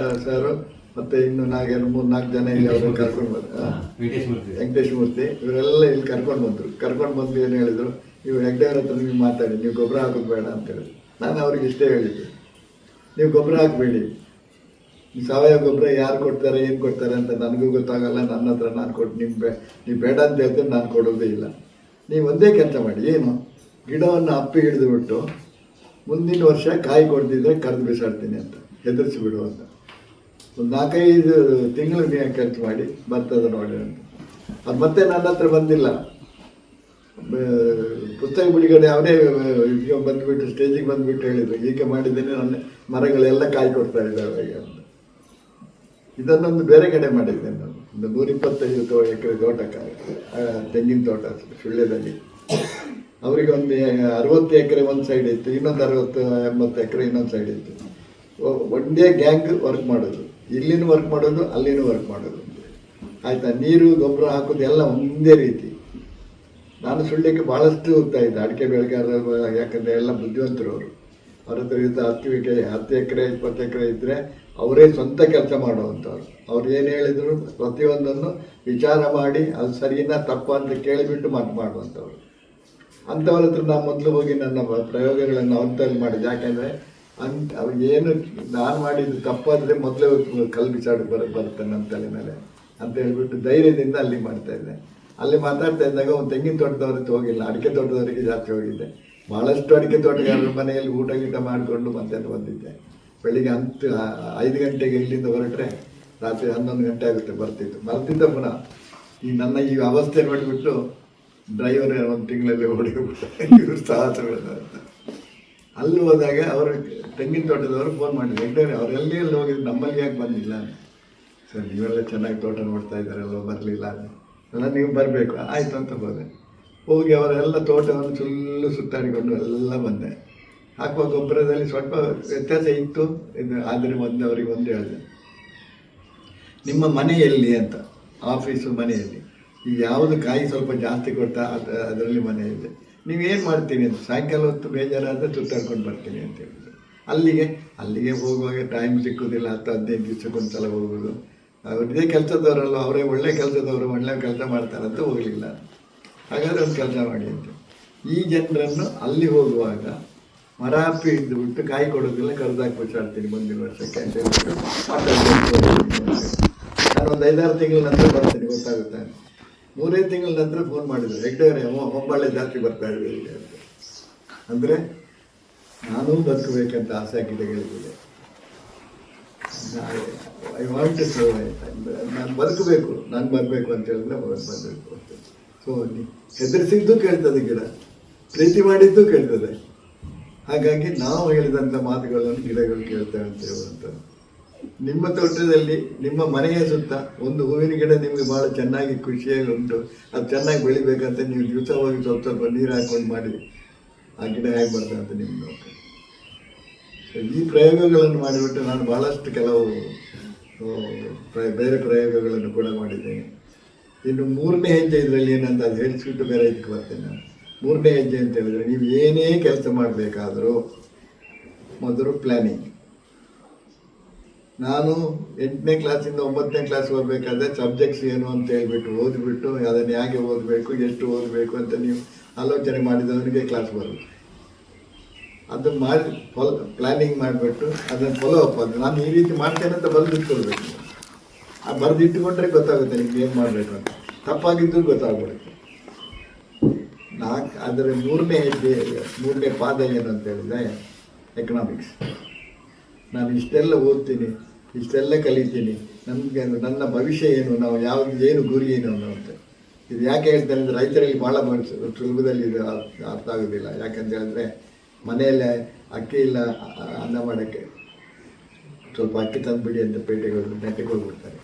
ಸಾರು ಮತ್ತು ಇನ್ನು 3-4 ಜನ ಇಲ್ಲಿ ಅವ್ರನ್ನ ಕರ್ಕೊಂಡು ಬಂದರು, ವೆಂಕಟೇಶ್ ಮೂರ್ತಿ, ಇವರೆಲ್ಲ ಇಲ್ಲಿ ಕರ್ಕೊಂಡು ಬಂದು ಏನು ಹೇಳಿದರು, ನೀವು ಹೆಗ್ಡೆಯವ್ರ ಹತ್ರ ನೀವು ಮಾತಾಡಿ, ನೀವು ಗೊಬ್ಬರ ಹಾಕೋದು ಬೇಡ ಅಂತೇಳಿ. ನಾನು ಅವ್ರಿಗೆ ಇಷ್ಟೇ ಹೇಳಿದ್ದೆ, ನೀವು ಗೊಬ್ಬರ ಹಾಕಬೇಡಿ, ಸಾವಯವ ಗೊಬ್ಬರ ಯಾರು ಕೊಡ್ತಾರೆ ಏನು ಕೊಡ್ತಾರೆ ಅಂತ ನನಗೂ ಗೊತ್ತಾಗಲ್ಲ, ನನ್ನ ಹತ್ರ ನಾನು ಕೊಟ್ಟು ನೀವು ಬೇಡ ಅಂತ ಹೇಳ್ತೇನೆ, ನಾನು ಕೊಡೋದೇ ಇಲ್ಲ. ನೀವು ಒಂದೇ ಕೆಲಸ ಮಾಡಿ, ಏನು ಗಿಡವನ್ನು ಅಪ್ಪಿ ಹಿಡಿದುಬಿಟ್ಟು ಮುಂದಿನ ವರ್ಷ ಕಾಯಿ ಕೊಡ್ತಿದ್ರೆ ಕರೆದು ಬಿಸಾಡ್ತೀನಿ ಅಂತ ಹೆದರಿಸಿ ಬಿಡು ಅಂತ. ಒಂದು 4-5 ತಿಂಗಳು ನೀವು ಖರ್ಚು ಮಾಡಿ ಬರ್ತದೆ ನೋಡಿ ಅಂತ. ಅದು ಮತ್ತೆ ನನ್ನ ಹತ್ರ ಬಂದಿಲ್ಲ. ಪುಸ್ತಕ ಬಿಡುಗಡೆ ಅವರೇ ಈಗ ಬಂದುಬಿಟ್ಟು ಸ್ಟೇಜಿಗೆ ಬಂದುಬಿಟ್ಟು ಹೇಳಿದರು, ಹೀಗೆ ಮಾಡಿದ್ದೇನೆ, ನನ್ನ ಮರಗಳೆಲ್ಲ ಕಾಯಿ ಕೊಡ್ತಾ ಇದ್ದಾವೆ ಅಂತ. ಇದನ್ನೊಂದು ಬೇರೆ ಕಡೆ ಮಾಡಿದ್ದೇನೆ ನಾನು. ಒಂದು 125 ಎಕರೆ ತೋಟ, ತೆಂಗಿನ ತೋಟ ಸುಳ್ಯದಲ್ಲಿ. ಅವರಿಗೆ ಒಂದು 60 ಎಕರೆ ಒಂದು ಸೈಡ್ ಇತ್ತು, ಇನ್ನೊಂದು 60-80 ಎಕರೆ ಇನ್ನೊಂದು ಸೈಡ್ ಇತ್ತು. ಒಂದೇ ಗ್ಯಾಂಗ್ ವರ್ಕ್ ಮಾಡೋದು, ಇಲ್ಲಿನೂ ವರ್ಕ್ ಮಾಡೋದು, ಅಲ್ಲಿನೂ ವರ್ಕ್ ಮಾಡೋದು. ಆಯಿತಾ, ನೀರು ಗೊಬ್ಬರ ಹಾಕೋದು ಎಲ್ಲ ಒಂದೇ ರೀತಿ. ನಾನು ಸುಳ್ಯಕ್ಕೆ ಭಾಳಷ್ಟು ಹೋಗ್ತಾ ಇದ್ದೆ, ಅಡಿಕೆ ಬೆಳೆಗಾರರು, ಯಾಕಂದರೆ ಎಲ್ಲ ಬುದ್ಧಿವಂತರು ಅವರು. ಅವ್ರ ಹತ್ರ ಇದ್ದ 10 ಎಕರೆ 20 ಎಕರೆ ಇದ್ದರೆ ಅವರೇ ಸ್ವಂತ ಕೆಲಸ ಮಾಡುವಂಥವ್ರು. ಅವ್ರು ಏನು ಹೇಳಿದ್ರು ಪ್ರತಿಯೊಂದನ್ನು ವಿಚಾರ ಮಾಡಿ ಅದು ಸರಿನಾ ತಪ್ಪ ಅಂತ ಕೇಳಿಬಿಟ್ಟು ಮಾಡುವಂಥವ್ರು. ಅಂಥವ್ರ ಹತ್ರ ನಾನು ಮೊದಲು ಹೋಗಿ ನನ್ನ ಪ್ರಯೋಗಗಳನ್ನು ಅಂತಲ್ಲಿ ಮಾಡಿದೆ. ಯಾಕೆಂದರೆ ಅವು ಏನು ನಾನು ಮಾಡಿದ್ದು ತಪ್ಪಾದರೆ ಮೊದಲೇ ಕಲ್ಲು ಬಿಸಾಡಿ ಬರುತ್ತೆ ನನ್ನ ತಲೆ ಮೇಲೆ ಅಂತ ಹೇಳ್ಬಿಟ್ಟು ಧೈರ್ಯದಿಂದ ಅಲ್ಲಿ ಮಾಡ್ತಾಯಿದ್ದೆ. ಅಲ್ಲಿ ಮಾತಾಡ್ತಾ ಇದ್ದಾಗ ಒಂದು ತೆಂಗಿನ ತೋಟದವ್ರಿಗೆ ಹೋಗಿಲ್ಲ, ಅಡಿಕೆ ತೋಟದವರಿಗೆ ಜಾಸ್ತಿ ಹೋಗಿದ್ದೆ. ಭಾಳಷ್ಟು ಅಡಿಕೆ ತೋಟಗಾರರ ಮನೆಯಲ್ಲಿ ಊಟ ಗೀಟ ಮಾಡಿಕೊಂಡು ಮತ್ತೆ ಬಂದಿದ್ದೆ. ಬೆಳಿಗ್ಗೆ 5 ಗಂಟೆಗೆ ಇಲ್ಲಿಂದ ಹೊರಟ್ರೆ ರಾತ್ರಿ 11 ಗಂಟೆ ಆಗುತ್ತೆ ಬರ್ತಿದ್ದ ಪುನಃ. ಈ ನನ್ನ ಈ ಅವಸ್ಥೆ ನೋಡಿಬಿಟ್ಟು ಡ್ರೈವರ್ 1 ತಿಂಗಳಲ್ಲಿ ಓಡಿಬಿಟ್ಟು ಇವರು ಸಾಹಸಗಳು ಅಂತ. ಅಲ್ಲಿ ಹೋದಾಗ ಅವರು ತೆಂಗಿನ ತೋಟದವರು ಫೋನ್ ಮಾಡಿದ್ರು, ಹೆಗ್ಡೇರಿ ಅವರೆಲ್ಲಿ ಹೋಗಿದ್ರು, ನಮ್ಮಲ್ಲಿ ಯಾಕೆ ಬಂದಿಲ್ಲ? ಸರ್ ನೀವೆಲ್ಲ ಚೆನ್ನಾಗಿ ತೋಟ ನೋಡ್ತಾ ಇದ್ದಾರಲ್ವ, ಬರಲಿಲ್ಲ ಅಲ್ಲ, ನೀವು ಬರಬೇಕು. ಆಯಿತು ಅಂತ ಹೋಗಿ ಅವರೆಲ್ಲ ತೋಟವನ್ನು ಸುಳ್ಳು ಸುತ್ತಾಡಿಕೊಂಡು ಎಲ್ಲ ಬಂದೆ. ಹಾಕುವ ಗೊಬ್ಬರದಲ್ಲಿ ಸ್ವಲ್ಪ ವ್ಯತ್ಯಾಸ ಇತ್ತು, ಇದು ಆದರೆ ಅವರಿಗೆ ಒಂದು ಹೇಳಿದೆ, ನಿಮ್ಮ ಮನೆಯಲ್ಲಿ ಅಂತ, ಆಫೀಸು ಮನೆಯಲ್ಲಿ ಈಗ ಯಾವುದು ಕಾಯಿ ಸ್ವಲ್ಪ ಜಾಸ್ತಿ ಕೊಡ್ತಾ ಅದರಲ್ಲಿ ಮನೆಯಲ್ಲಿ ನೀವೇನು ಮಾಡ್ತೀನಿ ಅಂತ, ಸಾಯಂಕಾಲ ಹೊತ್ತು ಬೇಜಾರಾದರೆ ಸುತ್ತಾಡ್ಕೊಂಡು ಬರ್ತೀನಿ ಅಂತ ಹೇಳಿದ್ರು. ಅಲ್ಲಿಗೆ ಹೋಗುವಾಗ ಟೈಮ್ ಸಿಕ್ಕುವುದಿಲ್ಲ, 10-15 ದಿವಸಕ್ಕೊಂದು ಸಲ ಹೋಗೋದು. ಇದೇ ಕೆಲಸದವರಲ್ಲ, ಅವರೇ ಒಳ್ಳೆ ಕೆಲಸದವರು, ಒಳ್ಳೆ ಕೆಲಸ ಮಾಡ್ತಾರಂತ ಹೋಗಲಿಲ್ಲ. ಹಾಗಾದರೆ ಒಂದು ಕೆಲಸ ಮಾಡಿ ಅಂತ ಈ ಜನರನ್ನು ಅಲ್ಲಿ ಹೋಗುವಾಗ ಮರ ಹಪ್ಪಿ ಇದ್ದುಬಿಟ್ಟು ಕಾಯಿ ಕೊಡೋದಿಲ್ಲ, ಕರೆದಾಕಿ ಬಿಸಾಡ್ತೀನಿ ಮುಂದಿನ ವರ್ಷಕ್ಕೆ ಅಂತ ಹೇಳ್ಬಿಟ್ಟು ನಾನು ಒಂದು 5-6 ತಿಂಗಳ ನಂತರ ಬರ್ತೀನಿ, ಗೊತ್ತಾಗುತ್ತೆ. 3 ತಿಂಗಳ ನಂತರ ಫೋನ್ ಮಾಡಿದ್ರು, ಹೆಗ್ಡೇರಿ ಹೊಂಬಾಳೆ ಜಾಸ್ತಿ ಬರ್ತಾ ಇದ್ದೀವಿ ಅಂತ. ಅಂದರೆ ನಾನೂ ಬದುಕಬೇಕಂತ ಆಸೆ ಗಿಡಗಳಿಗಿದೆ. ಐ ವಾಂಟ್ ಟು ಸರ್ವ್ ಆಯಿತಾ, ನಾನು ಬದುಕಬೇಕು, ನಾನು ಬರಬೇಕು ಅಂತ ಹೇಳಿದ್ರೆ ಬರಬೇಕು ಅಂತ. ಸೊ ಹೆದರಿಸಿದ್ದು ಕೇಳ್ತದೆ ಗಿಡ, ಪ್ರೀತಿ ಮಾಡಿದ್ದು ಕೇಳ್ತದೆ. ಹಾಗಾಗಿ ನಾವು ಹೇಳಿದಂಥ ಮಾತುಗಳನ್ನು ಗಿಡಗಳು ಕೇಳ್ತೇವೆ ಅಂತ ಹೇಳುವಂಥದ್ದು. ನಿಮ್ಮ ತೋಟದಲ್ಲಿ ನಿಮ್ಮ ಮನೆಯ ಸುತ್ತ ಒಂದು ಹೂವಿನ ಗಿಡ ನಿಮಗೆ ಭಾಳ ಚೆನ್ನಾಗಿ ಖುಷಿಯಾಗಿ ಉಂಟು, ಅದು ಚೆನ್ನಾಗಿ ಬೆಳಿಬೇಕಂತ ನೀವು ದಿವಸ ಹೋಗಿ ಸ್ವಲ್ಪ ನೀರು ಹಾಕ್ಕೊಂಡು ಮಾಡಿ ಆ ಗಿಡ ಹೇಗೆ ಬರ್ತದೆ ಅಂತ ನಿಮ್ಗೆ ನೋಡ್ತಾರೆ. ಈ ಪ್ರಯೋಗಗಳನ್ನು ಮಾಡಿಬಿಟ್ಟು ನಾನು ಭಾಳಷ್ಟು ಕೆಲವು ಬೇರೆ ಪ್ರಯೋಗಗಳನ್ನು ಕೂಡ ಮಾಡಿದ್ದೇನೆ. ಇನ್ನು 3ನೇ ಹೆಜ್ಜೆ ಇದರಲ್ಲಿ ಏನಂತ ಅದು ಹೇಳಿಸ್ಬಿಟ್ಟು ಬೇರೆ ಇದಕ್ಕೆ ಬರ್ತೇನೆ ನಾನು. 3ನೇ ಹೆಜ್ಜೆ ಅಂತ ಹೇಳಿದರೆ, ನೀವು ಏನೇ ಕೆಲಸ ಮಾಡಬೇಕಾದರೂ ಮೊದಲು ಪ್ಲ್ಯಾನಿಂಗ್. ನಾನು 8ನೇ ಕ್ಲಾಸಿಂದ 9ನೇ ಕ್ಲಾಸ್ ಹೋಗಬೇಕಾದ್ರೆ ಸಬ್ಜೆಕ್ಟ್ಸ್ ಏನು ಅಂತ ಹೇಳ್ಬಿಟ್ಟು ಓದಿಬಿಟ್ಟು ಅದನ್ನು ಹೇಗೆ ಓದಬೇಕು, ಎಷ್ಟು ಓದಬೇಕು ಅಂತ ನೀವು ಆಲೋಚನೆ ಮಾಡಿದವನಿಗೆ ಕ್ಲಾಸ್ ಬರೋದು. ಅದನ್ನು ಮಾಡಿ ಪ್ಲ್ಯಾನಿಂಗ್ ಮಾಡಿಬಿಟ್ಟು ಅದನ್ನು ಫಾಲೋ ಅಪ್ ಅದು ನಾನು ಈ ರೀತಿ ಮಾಡ್ತೇನೆ ಅಂತ ಬರೆದಿಟ್ಕೊಳ್ಬೇಕು. ಆ ಬರೆದಿಟ್ಟುಕೊಂಡ್ರೆ ಗೊತ್ತಾಗುತ್ತೆ ನಿಮ್ಗೆ ಏನು ಮಾಡಬೇಕು ಅಂತ. ತಪ್ಪಾಗಿದ್ದು ಗೊತ್ತಾಗ್ಬಿಡುತ್ತೆ. ಅದರ 3ನೇ ಹೆಜ್ಜೆ 3ನೇ ಪಾದ ಏನು ಅಂತ ಹೇಳಿದ್ರೆ ಎಕನಾಮಿಕ್ಸ್. ನಾನು ಇಷ್ಟೆಲ್ಲ ಓದ್ತೀನಿ, ಇಷ್ಟೆಲ್ಲ ಕಲಿತೀನಿ, ನಮಗೆ ನನ್ನ ಭವಿಷ್ಯ ಏನು, ನಾವು ಏನು ಗುರಿ ಏನು ಅನ್ನೋಂಥ. ಇದು ಯಾಕೆ ಹೇಳ್ತೇನೆ ಅಂದರೆ ರೈತರಲ್ಲಿ ಭಾಳ ಸುಲಭದಲ್ಲಿ ಇದು ಅರ್ಥ ಆಗೋದಿಲ್ಲ. ಯಾಕಂತ ಹೇಳಿದ್ರೆ ಮನೆಯಲ್ಲೇ ಅಕ್ಕಿ ಇಲ್ಲ ಅನ್ನ ಮಾಡೋಕ್ಕೆ, ಸ್ವಲ್ಪ ಅಕ್ಕಿ ತಂದುಬಿಡಿ ಅಂತ ಪೇಟೆಗೆ ನೆಟ್ಟಿಗೆ ಹೋಗ್ಬಿಡ್ತಾರೆ.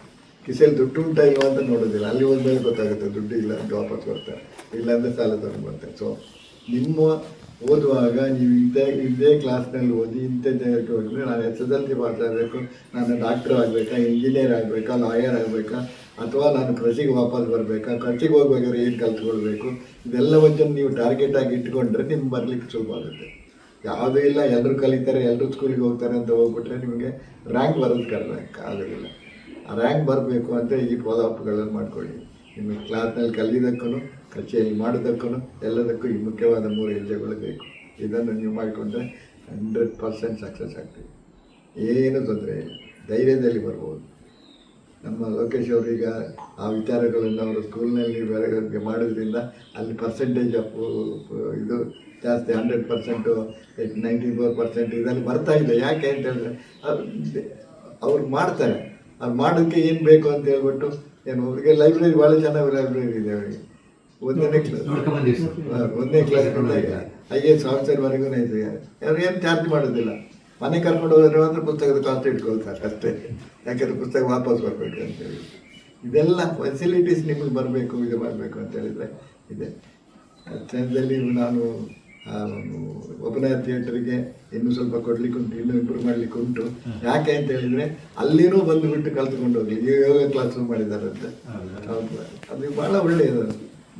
ಕಿಸೆಯಲ್ಲಿ ದುಡ್ಡು ಉಂಟಾ ಇಲ್ವ ಅಂತ ನೋಡೋದಿಲ್ಲ. ಅಲ್ಲಿ ಹೋದ್ಮೇಲೆ ಗೊತ್ತಾಗುತ್ತೆ ದುಡ್ಡು ಇಲ್ಲ ಅಂತ ವಾಪಸ್ ಬರ್ತಾರೆ, ಇಲ್ಲಾಂದರೆ ಸಾಲ ತಗೊಂಡು ಬರ್ತಾರೆ. ಸೊ ನಿಮ್ಮ ಓದುವಾಗ ನೀವು ಇದೇ ಕ್ಲಾಸ್ನಲ್ಲಿ ಓದಿ ಇಂಥ ಜಾಗಕ್ಕೆ ಹೋಗಿದ್ರೆ ನಾನು SSLC ಪಾಸ್ ಆಗಬೇಕು, ನಾನು ಡಾಕ್ಟರ್ ಆಗಬೇಕಾ, ಇಂಜಿನಿಯರ್ ಆಗಬೇಕಾ, ಲಾಯರ್ ಆಗಬೇಕಾ, ಅಥವಾ ನಾನು ಕೃಷಿಗೆ ವಾಪಸ್ ಬರಬೇಕಾ, ಕೃಷಿಗೆ ಹೋಗ್ಬೇಕಾದ್ರೆ ಏನು ಕಲ್ತ್ಕೊಳ್ಬೇಕು, ಇದೆಲ್ಲವನ್ನು ನೀವು ಟಾರ್ಗೆಟಾಗಿ ಇಟ್ಕೊಂಡ್ರೆ ನಿಮ್ಗೆ ಬರಲಿಕ್ಕೆ ಸುಲಭ ಆಗುತ್ತೆ. ಯಾವುದೂ ಇಲ್ಲ, ಎಲ್ಲರೂ ಕಲಿತಾರೆ, ಎಲ್ಲರೂ ಸ್ಕೂಲಿಗೆ ಹೋಗ್ತಾರೆ ಅಂತ ಹೋಗ್ಬಿಟ್ರೆ ನಿಮಗೆ ರ್ಯಾಂಕ್ ಬರೋದು ಆಗೋದಿಲ್ಲ. ಆ ರ್ಯಾಂಕ್ ಬರಬೇಕು ಅಂತ ಈ ಫಾಲೋಅಪ್ಗಳನ್ನು ಮಾಡ್ಕೊಳ್ಳಿ. ನಿಮಗೆ ಕ್ಲಾಸ್ನಲ್ಲಿ ಕಲಿಯೋದಕ್ಕೂ ಕಚೇರಿ ಮಾಡೋದಕ್ಕೂ ಎಲ್ಲದಕ್ಕೂ ಈ ಮುಖ್ಯವಾದ 3 ಹೆಜ್ಜೆಗಳು ಬೇಕು. ಇದನ್ನು ನೀವು ಮಾಡಿಕೊಂಡ್ರೆ 100% ಸಕ್ಸಸ್ ಆಗ್ತೀವಿ. ಏನು ತೊಂದರೆ ಇಲ್ಲ, ಧೈರ್ಯದಲ್ಲಿ ಬರ್ಬೋದು. ನಮ್ಮ ಲೋಕೇಶ್ ಅವರೀಗ ಆ ವಿಚಾರಗಳನ್ನು ಅವರು ಸ್ಕೂಲ್ನಲ್ಲಿ ಬೇರೆ ಮಾಡೋದ್ರಿಂದ ಅಲ್ಲಿ ಪರ್ಸೆಂಟೇಜ್ ಆಫ್ ಇದು ಜಾಸ್ತಿ 100%, 94% ಇದನ್ನು ಬರ್ತಾ ಇದೆ. ಯಾಕೆ ಅಂತ ಹೇಳಿದ್ರೆ ಅವ್ರು ಮಾಡ್ತಾರೆ. ಅವ್ರು ಮಾಡೋದಕ್ಕೆ ಏನು ಬೇಕು ಅಂತ ಹೇಳ್ಬಿಟ್ಟು ಏನು ಅವರಿಗೆ ಲೈಬ್ರರಿ ಭಾಳ ಚೆನ್ನಾಗಿ ಲೈಬ್ರರಿ ಇದೆ ಅವರಿಗೆ. ಒಂದನೇ ಕ್ಲಾಸ್ IAS ಆಫೀಸರ್ವರೆಗೂ ಇದೆ. ಅವ್ರು ಏನು ಚಾರ್ಜ್ ಮಾಡೋದಿಲ್ಲ. ಮನೆ ಕರ್ಕೊಂಡು ಹೋದ್ರೆ ಮಾತ್ರ ಪುಸ್ತಕದ ಕಾಸ್ಟ್ ಇಟ್ಕೊಳ್ತಾರೆ ಅಷ್ಟೇ. ಯಾಕೆಂದರೆ ಪುಸ್ತಕ ವಾಪಸ್ ಬರಬೇಕು ಅಂತೇಳಿ. ಇದೆಲ್ಲ ಫೆಸಿಲಿಟೀಸ್ ನಿಮಗೆ ಬರಬೇಕು, ಇದು ಮಾಡಬೇಕು ಅಂತ ಹೇಳಿದರೆ ಇದೆ. ಅಷ್ಟರಲ್ಲಿ ನಾನು ಒಪನಯ ಥಿಯೇಟರ್ಗೆ ಇನ್ನೂ ಸ್ವಲ್ಪ ಕೊಡ್ಲಿಕ್ಕೆ ಉಂಟು, ಇನ್ನೂ ಇಂಪ್ರೂವ್ ಮಾಡಲಿಕ್ಕೆ ಉಂಟು. ಯಾಕೆ ಅಂತ ಹೇಳಿದರೆ ಅಲ್ಲಿನೂ ಬಂದುಬಿಟ್ಟು ಕಲ್ತ್ಕೊಂಡು ಹೋಗಲಿ. ಯೋಗ ಕ್ಲಾಸ್ ಮಾಡಿದಾರಂತೆ. ಹೌದು, ಅದು ಭಾಳ ಒಳ್ಳೆಯದು.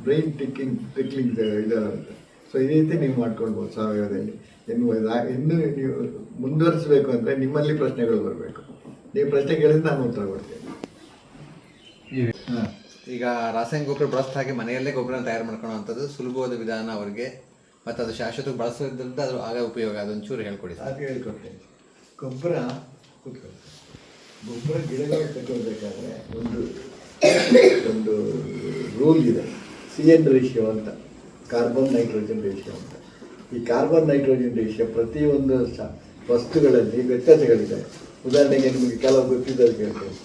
Brain tickling ಇದಾರಂತೆ. ಸೊ ಈ ರೀತಿ ನೀವು ಮಾಡ್ಕೊಳ್ಬೋದು ಸಾವಯವದಲ್ಲಿ. ಇನ್ನು ನೀವು ಮುಂದುವರಿಸಬೇಕು ಅಂದರೆ ನಿಮ್ಮಲ್ಲಿ ಪ್ರಶ್ನೆಗಳು ಬರಬೇಕು. ನೀವು ಪ್ರಶ್ನೆ ಕೇಳಿದ್ರೆ ನಾನು ಉತ್ತರ ಕೊಡ್ತೇನೆ. ಈಗ ರಾಸಾಯನಿಕ ಗೊಬ್ಬರ ಬಳಸಿದ ಹಾಗೆ ಮನೆಯಲ್ಲೇ ಗೊಬ್ಬರ ತಯಾರು ಮಾಡ್ಕೊಳ್ಳೋವಂಥದ್ದು ಸುಲಭವಾದ ವಿಧಾನ ಅವರಿಗೆ, ಮತ್ತು ಅದು ಶಾಶ್ವತ ಬಳಸೋದ್ರಿಂದ ಅದು ಆಗ ಉಪಯೋಗ. ಅದೊಂಚೂರು ಹೇಳ್ಕೊಡಿ. ಅದು ಹೇಳ್ಕೊಡ್ತೇನೆ. ಗೊಬ್ಬರ ಗಿಡಗಳು ತಗೊಳ್ಬೇಕಾದ್ರೆ ಒಂದು ರೂಲ್ ಇದೆ. CN ರೇಷಿಯೋ ಅಂತ, ಕಾರ್ಬನ್ ನೈಟ್ರೋಜನ್ ರೇಷಿಯೋ ಅಂತ. ಈ ಕಾರ್ಬನ್ ನೈಟ್ರೋಜನ್ ರೇಷಿಯೋ ಪ್ರತಿಯೊಂದು ವಸ್ತುಗಳಲ್ಲಿ ವ್ಯತ್ಯಾಸಗಳಿದೆ. ಉದಾಹರಣೆಗೆ ನಿಮಗೆ ಕೆಲವು ಗೊತ್ತಿದ್ದಲ್ಲಿ ಕೇಳ್ತೇನೆ.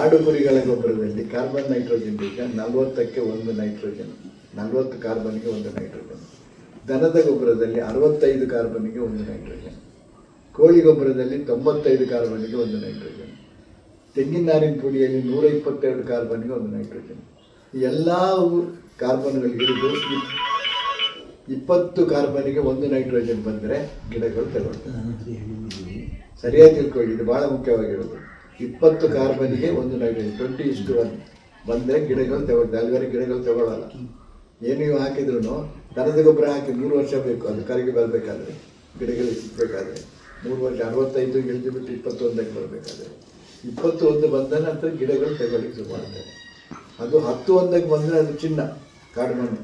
ಆಡು ಕುರಿಗಳ ಗೊಬ್ಬರದಲ್ಲಿ ಕಾರ್ಬನ್ ನೈಟ್ರೋಜನ್ ರೇಷಿಯೋ 40ಕ್ಕೆ 1 ನೈಟ್ರೋಜನ್, 40 ಕಾರ್ಬನ್ಗೆ 1 ನೈಟ್ರೋಜನ್. ದನದ ಗೊಬ್ಬರದಲ್ಲಿ 65 ಕಾರ್ಬನ್ಗೆ 1 ನೈಟ್ರೋಜನ್. ಕೋಳಿ ಗೊಬ್ಬರದಲ್ಲಿ 95 ಕಾರ್ಬನ್ಗೆ 1 ನೈಟ್ರೋಜನ್. ತೆಂಗಿನ ನಾರಿನ ಪುಡಿಯಲ್ಲಿ 122 ಕಾರ್ಬನ್ಗೆ 1 ನೈಟ್ರೋಜನ್. ಈ ಎಲ್ಲ ಕಾರ್ಬನ್ಗಳು ಹಿಡಿದು 20 ಕಾರ್ಬನ್ಗೆ 1 ನೈಟ್ರೋಜನ್ ಬಂದರೆ ಗಿಡಗಳು ತಗೊಳ್ತವೆ. ಸರಿಯಾಗಿ ತಿಳ್ಕೊಳ್ಳಿ, ಇದು ಭಾಳ ಮುಖ್ಯವಾಗಿರೋದು. 20 ಕಾರ್ಬನ್ಗೆ 1 ನೈಟ್ರೋಜನ್, 20:1 ಬಂದರೆ ಗಿಡಗಳು ತಗೊಳ್ತವೆ. ಅಲ್ಲಿವರೆಗೆ ಗಿಡಗಳು ತಗೊಳ್ಳಲ್ಲ. ಏನು ನೀವು ಹಾಕಿದ್ರು ದನದ ಗೊಬ್ಬರ ಹಾಕಿ 3 ವರ್ಷ ಬೇಕು ಅದು ಕರಗಿ ಬರಬೇಕಾದ್ರೆ, ಗಿಡಗಳಿಗೆ ಸಿಗಬೇಕಾದ್ರೆ 3 ವರ್ಷ. 65 ಇಳಿದುಬಿಟ್ಟು 21ಕ್ಕೆ ಬರಬೇಕಾದ್ರೆ 21 ಬಂದ ನಂತರ ಗಿಡಗಳು ತಗೊಳ್ಳಿಕ್ಕೆ ಶುರು ಮಾಡ್ತವೆ. ಅದು 10 ಬಂದರೆ ಅದು ಚಿನ್ನ, ಕಾಡು ಮಣ್ಣು,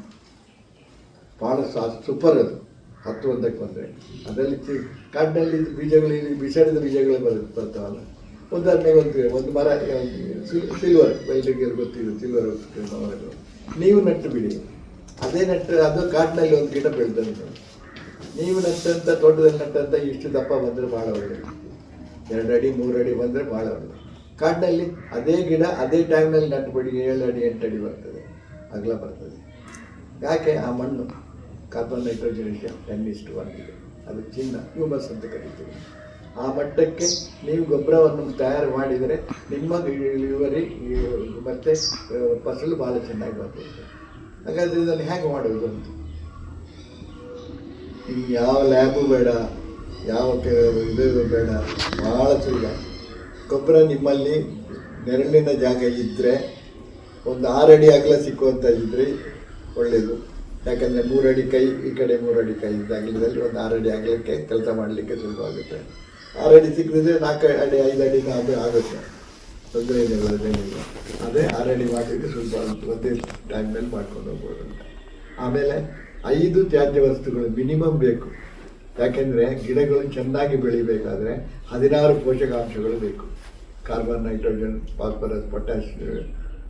ಭಾಳ ಸೂಪರ್. ಅದು 10 ಬಂದರೆ ಅದರಲ್ಲಿ ಕಾಡಿನಲ್ಲಿ ಬೀಜಗಳು, ಬಿಸಾಡಿದ ಬೀಜಗಳು ಬರ್ತಾವಲ್ಲ. ಉದಾಹರಣೆಗೆ ಒಂದು ಮರ ಸಿಲ್ವರ್, ಬಯಲಿಗೆ ಗೊತ್ತಿದೆ ಸಿಲ್ವರ್ ಮರಗಳು, ನೀವು ನಟ್ಟು ಬಿಡಿ. ಅದೇ ಅದು ಕಾಡಿನಲ್ಲಿ ಒಂದು ಗಿಡ ಬೆಳೆದ ನೀವು ನಟ್ಟಂತ ತೋಟದಲ್ಲಿ ನಟ್ಟಂತ ಇಷ್ಟು ದಪ್ಪ ಬಂದರೆ ಭಾಳ ಒಳ್ಳೆಯದು. 2 ಅಡಿ 3 ಅಡಿ ಬಂದರೆ ಭಾಳ ಒಳ್ಳೆಯದು. ಕಾಡಿನಲ್ಲಿ ಅದೇ ಗಿಡ ಅದೇ ಟ್ಯಾಂಕ್ನಲ್ಲಿ ನಟ್ಟುಬಿಡಿ 7 ಅಡಿ 8 ಅಡಿ ಬರ್ತದೆ, ಅಗಲ ಬರ್ತದೆ. ಯಾಕೆ? ಆ ಮಣ್ಣು ಕಾರ್ಬನ್ ನೈಟ್ರೋಜನ್ 10:1 ಇದೆ. ಅದು ಚಿನ್ನ, ಹ್ಯೂಮಸ್ ಅಂತ ಕರಿತೀವಿ. ಆ ಮಟ್ಟಕ್ಕೆ ನೀವು ಗೊಬ್ಬರವನ್ನು ತಯಾರು ಮಾಡಿದರೆ ನಿಮ್ಮ ಇಳುವರಿ ಮತ್ತು ಫಸಲು ಭಾಳ ಚೆನ್ನಾಗಿ ಬರ್ತದೆ. ಹಾಗಾದರೆ ಇದನ್ನು ಹೇಗೆ ಮಾಡೋದು ಅಂತ ನಿಮ್ಗೆ ಯಾವ ಲ್ಯಾಬು ಬೇಡ, ಯಾವ ಇದು ಬೇಡ, ಭಾಳ ಸುಲಭ. ಗೊಬ್ಬರ ನಿಮ್ಮಲ್ಲಿ ನೆರಳಿನ ಜಾಗ ಇದ್ದರೆ ಒಂದು 6 ಅಡಿ ಅಗಲ ಸಿಕ್ಕುವಂಥ ಇದ್ದರೆ ಒಳ್ಳೆಯದು. ಯಾಕಂದರೆ 3 ಅಡಿ ಕೈ ಈ ಕಡೆ 3 ಅಡಿ ಕೈ ಇದ್ದ ಅಗಲದಲ್ಲಿ ಒಂದು 6 ಅಡಿ ಅಗಲಕ್ಕೆ ಕೆಲಸ ಮಾಡಲಿಕ್ಕೆ ಸುಲಭವಾಗುತ್ತೆ. 6 ಅಡಿ ಸಿಕ್ಕಿದ್ರೆ 4 ಅಡಿ 5 ಅಡಿ ಅದು ಆಗುತ್ತೆ, ತೊಂದರೆ ಏನಿಲ್ಲ. ಅದೇ 6 ಅಡಿ ಮಾಡಲಿಕ್ಕೆ ಸುಲಭ ಆಗುತ್ತೆ, ಒಂದೇ ಟೈಮ್ನಲ್ಲಿ ಮಾಡ್ಕೊಂಡು ಹೋಗ್ಬೋದು ಅಂತ. ಆಮೇಲೆ 5 ತ್ಯಾಜ್ಯ ವಸ್ತುಗಳು ಮಿನಿಮಮ್ ಬೇಕು. ಯಾಕೆಂದರೆ ಗಿಡಗಳು ಚೆನ್ನಾಗಿ ಬೆಳಿಬೇಕಾದ್ರೆ 16 ಪೋಷಕಾಂಶಗಳು ಬೇಕು. Carbon, nitrogen, phosphorus, potash,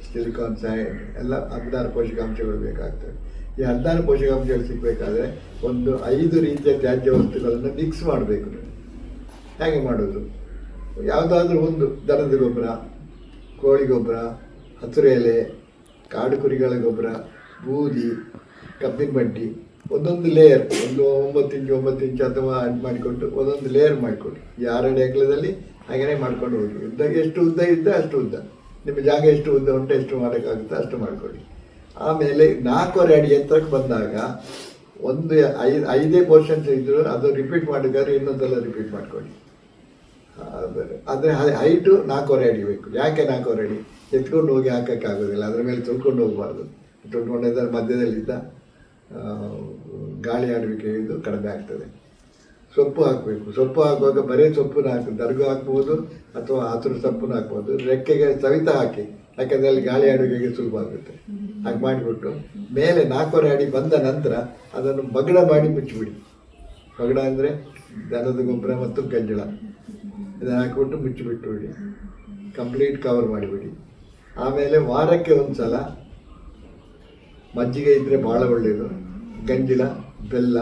silicon, ಸೈನ್ ಎಲ್ಲ 16 ಪೋಷಕಾಂಶಗಳು ಬೇಕಾಗ್ತವೆ. ಈ 16 ಪೋಷಕಾಂಶಗಳು ಸಿಗಬೇಕಾದ್ರೆ ಒಂದು 5 ರೀತಿಯ ತ್ಯಾಜ್ಯ ವಸ್ತುಗಳನ್ನು ಮಿಕ್ಸ್ ಮಾಡಬೇಕು. ಹೇಗೆ ಮಾಡೋದು? ಯಾವುದಾದ್ರೂ ಒಂದು ದನದ ಗೊಬ್ಬರ, ಕೋಳಿ ಗೊಬ್ಬರ, ಹಸಿರು ಎಲೆ, ಕಾಡು ಕುರಿಗಳ ಗೊಬ್ಬರ, ಬೂದಿ, ಕಬ್ಬಿನ ಮಡ್ಡಿ, ಒಂದೊಂದು ಲೇಯರ್, ಒಂದು 9 ಇಂಚು ಅಥವಾ ಅಡ್ ಮಾಡಿಕೊಂಡು ಒಂದೊಂದು ಲೇಯರ್ ಮಾಡಿಕೊಡಿ. ಈ 6 ಅಡಿ ಅಗಲದಲ್ಲಿ ಹಾಗೆಯೇ ಮಾಡ್ಕೊಂಡು ಹೋಗಿ. ಉದ್ದ ಎಷ್ಟು ಉದ್ದ ಇದ್ದ ಅಷ್ಟು ಉದ್ದ, ನಿಮ್ಮ ಜಾಗ ಎಷ್ಟು ಉದ್ದ ಉಂಟು, ಎಷ್ಟು ಮಾಡೋಕ್ಕಾಗುತ್ತೆ ಅಷ್ಟು ಮಾಡಿಕೊಡಿ. ಆಮೇಲೆ 4.5 ಅಡಿ ಎತ್ತರಕ್ಕೆ ಬಂದಾಗ ಒಂದು 5 ಪೋರ್ಷನ್ಸ್ ಇದ್ದರೂ ಅದು ರಿಪೀಟ್ ಮಾಡಿದರೆ ಇನ್ನೊಂದೆಲ್ಲ ರಿಪೀಟ್ ಮಾಡಿಕೊಡಿ. ಆದರೆ ಹೈಟು 4.5 ಅಡಿ ಬೇಕು. ಯಾಕೆ 4.5 ಅಡಿ? ಎತ್ಕೊಂಡು ಹೋಗಿ ಹಾಕೋಕ್ಕಾಗೋದಿಲ್ಲ, ಅದರ ಮೇಲೆ ತುಳ್ಕೊಂಡು ಹೋಗಬಾರ್ದು. ತುಳ್ಕೊಂಡಿದ್ದರೆ ಮಧ್ಯದಲ್ಲಿದ್ದ ಗಾಳಿ ಆಡುವಿಕೆ ಇದು ಕಡಿಮೆ ಆಗ್ತದೆ. ಸೊಪ್ಪು ಹಾಕಬೇಕು. ಸೊಪ್ಪು ಹಾಕುವಾಗ ಬರೀ ಸೊಪ್ಪನ್ನು ದರ್ಗು ಹಾಕ್ಬೋದು ಅಥವಾ ಹಸಿರು ಸೊಪ್ಪನ್ನು ಹಾಕ್ಬೋದು. ರೆಕ್ಕೆಗೆ ಸವಿತಾ ಹಾಕಿ, ಯಾಕೆಂದರೆ ಅಲ್ಲಿ ಗಾಳಿ ಆಡುವಿಕೆಗೆ ಸುಲಭ ಆಗುತ್ತೆ. ಹಾಗೆ ಮಾಡಿಬಿಟ್ಟು ಮೇಲೆ 4.5 ಅಡಿ ಬಂದ ನಂತರ ಅದನ್ನು ಬಗಡ ಮಾಡಿ ಮುಚ್ಚಿಬಿಡಿ. ಬಗಡ ಅಂದರೆ ದನದ ಗೊಬ್ಬರ ಮತ್ತು ಗಂಜಳ ಇದನ್ನು ಹಾಕಿಬಿಟ್ಟು ಮುಚ್ಚಿಬಿಟ್ಟು ಬಿಡಿ. ಕಂಪ್ಲೀಟ್ ಕವರ್ ಮಾಡಿಬಿಡಿ. ಆಮೇಲೆ ವಾರಕ್ಕೆ ಒಂದು ಸಲ ಮಜ್ಜಿಗೆ ಇದ್ದರೆ ಭಾಳ ಒಳ್ಳೆಯದು, ಗಂಜಿಲ ಬೆಲ್ಲ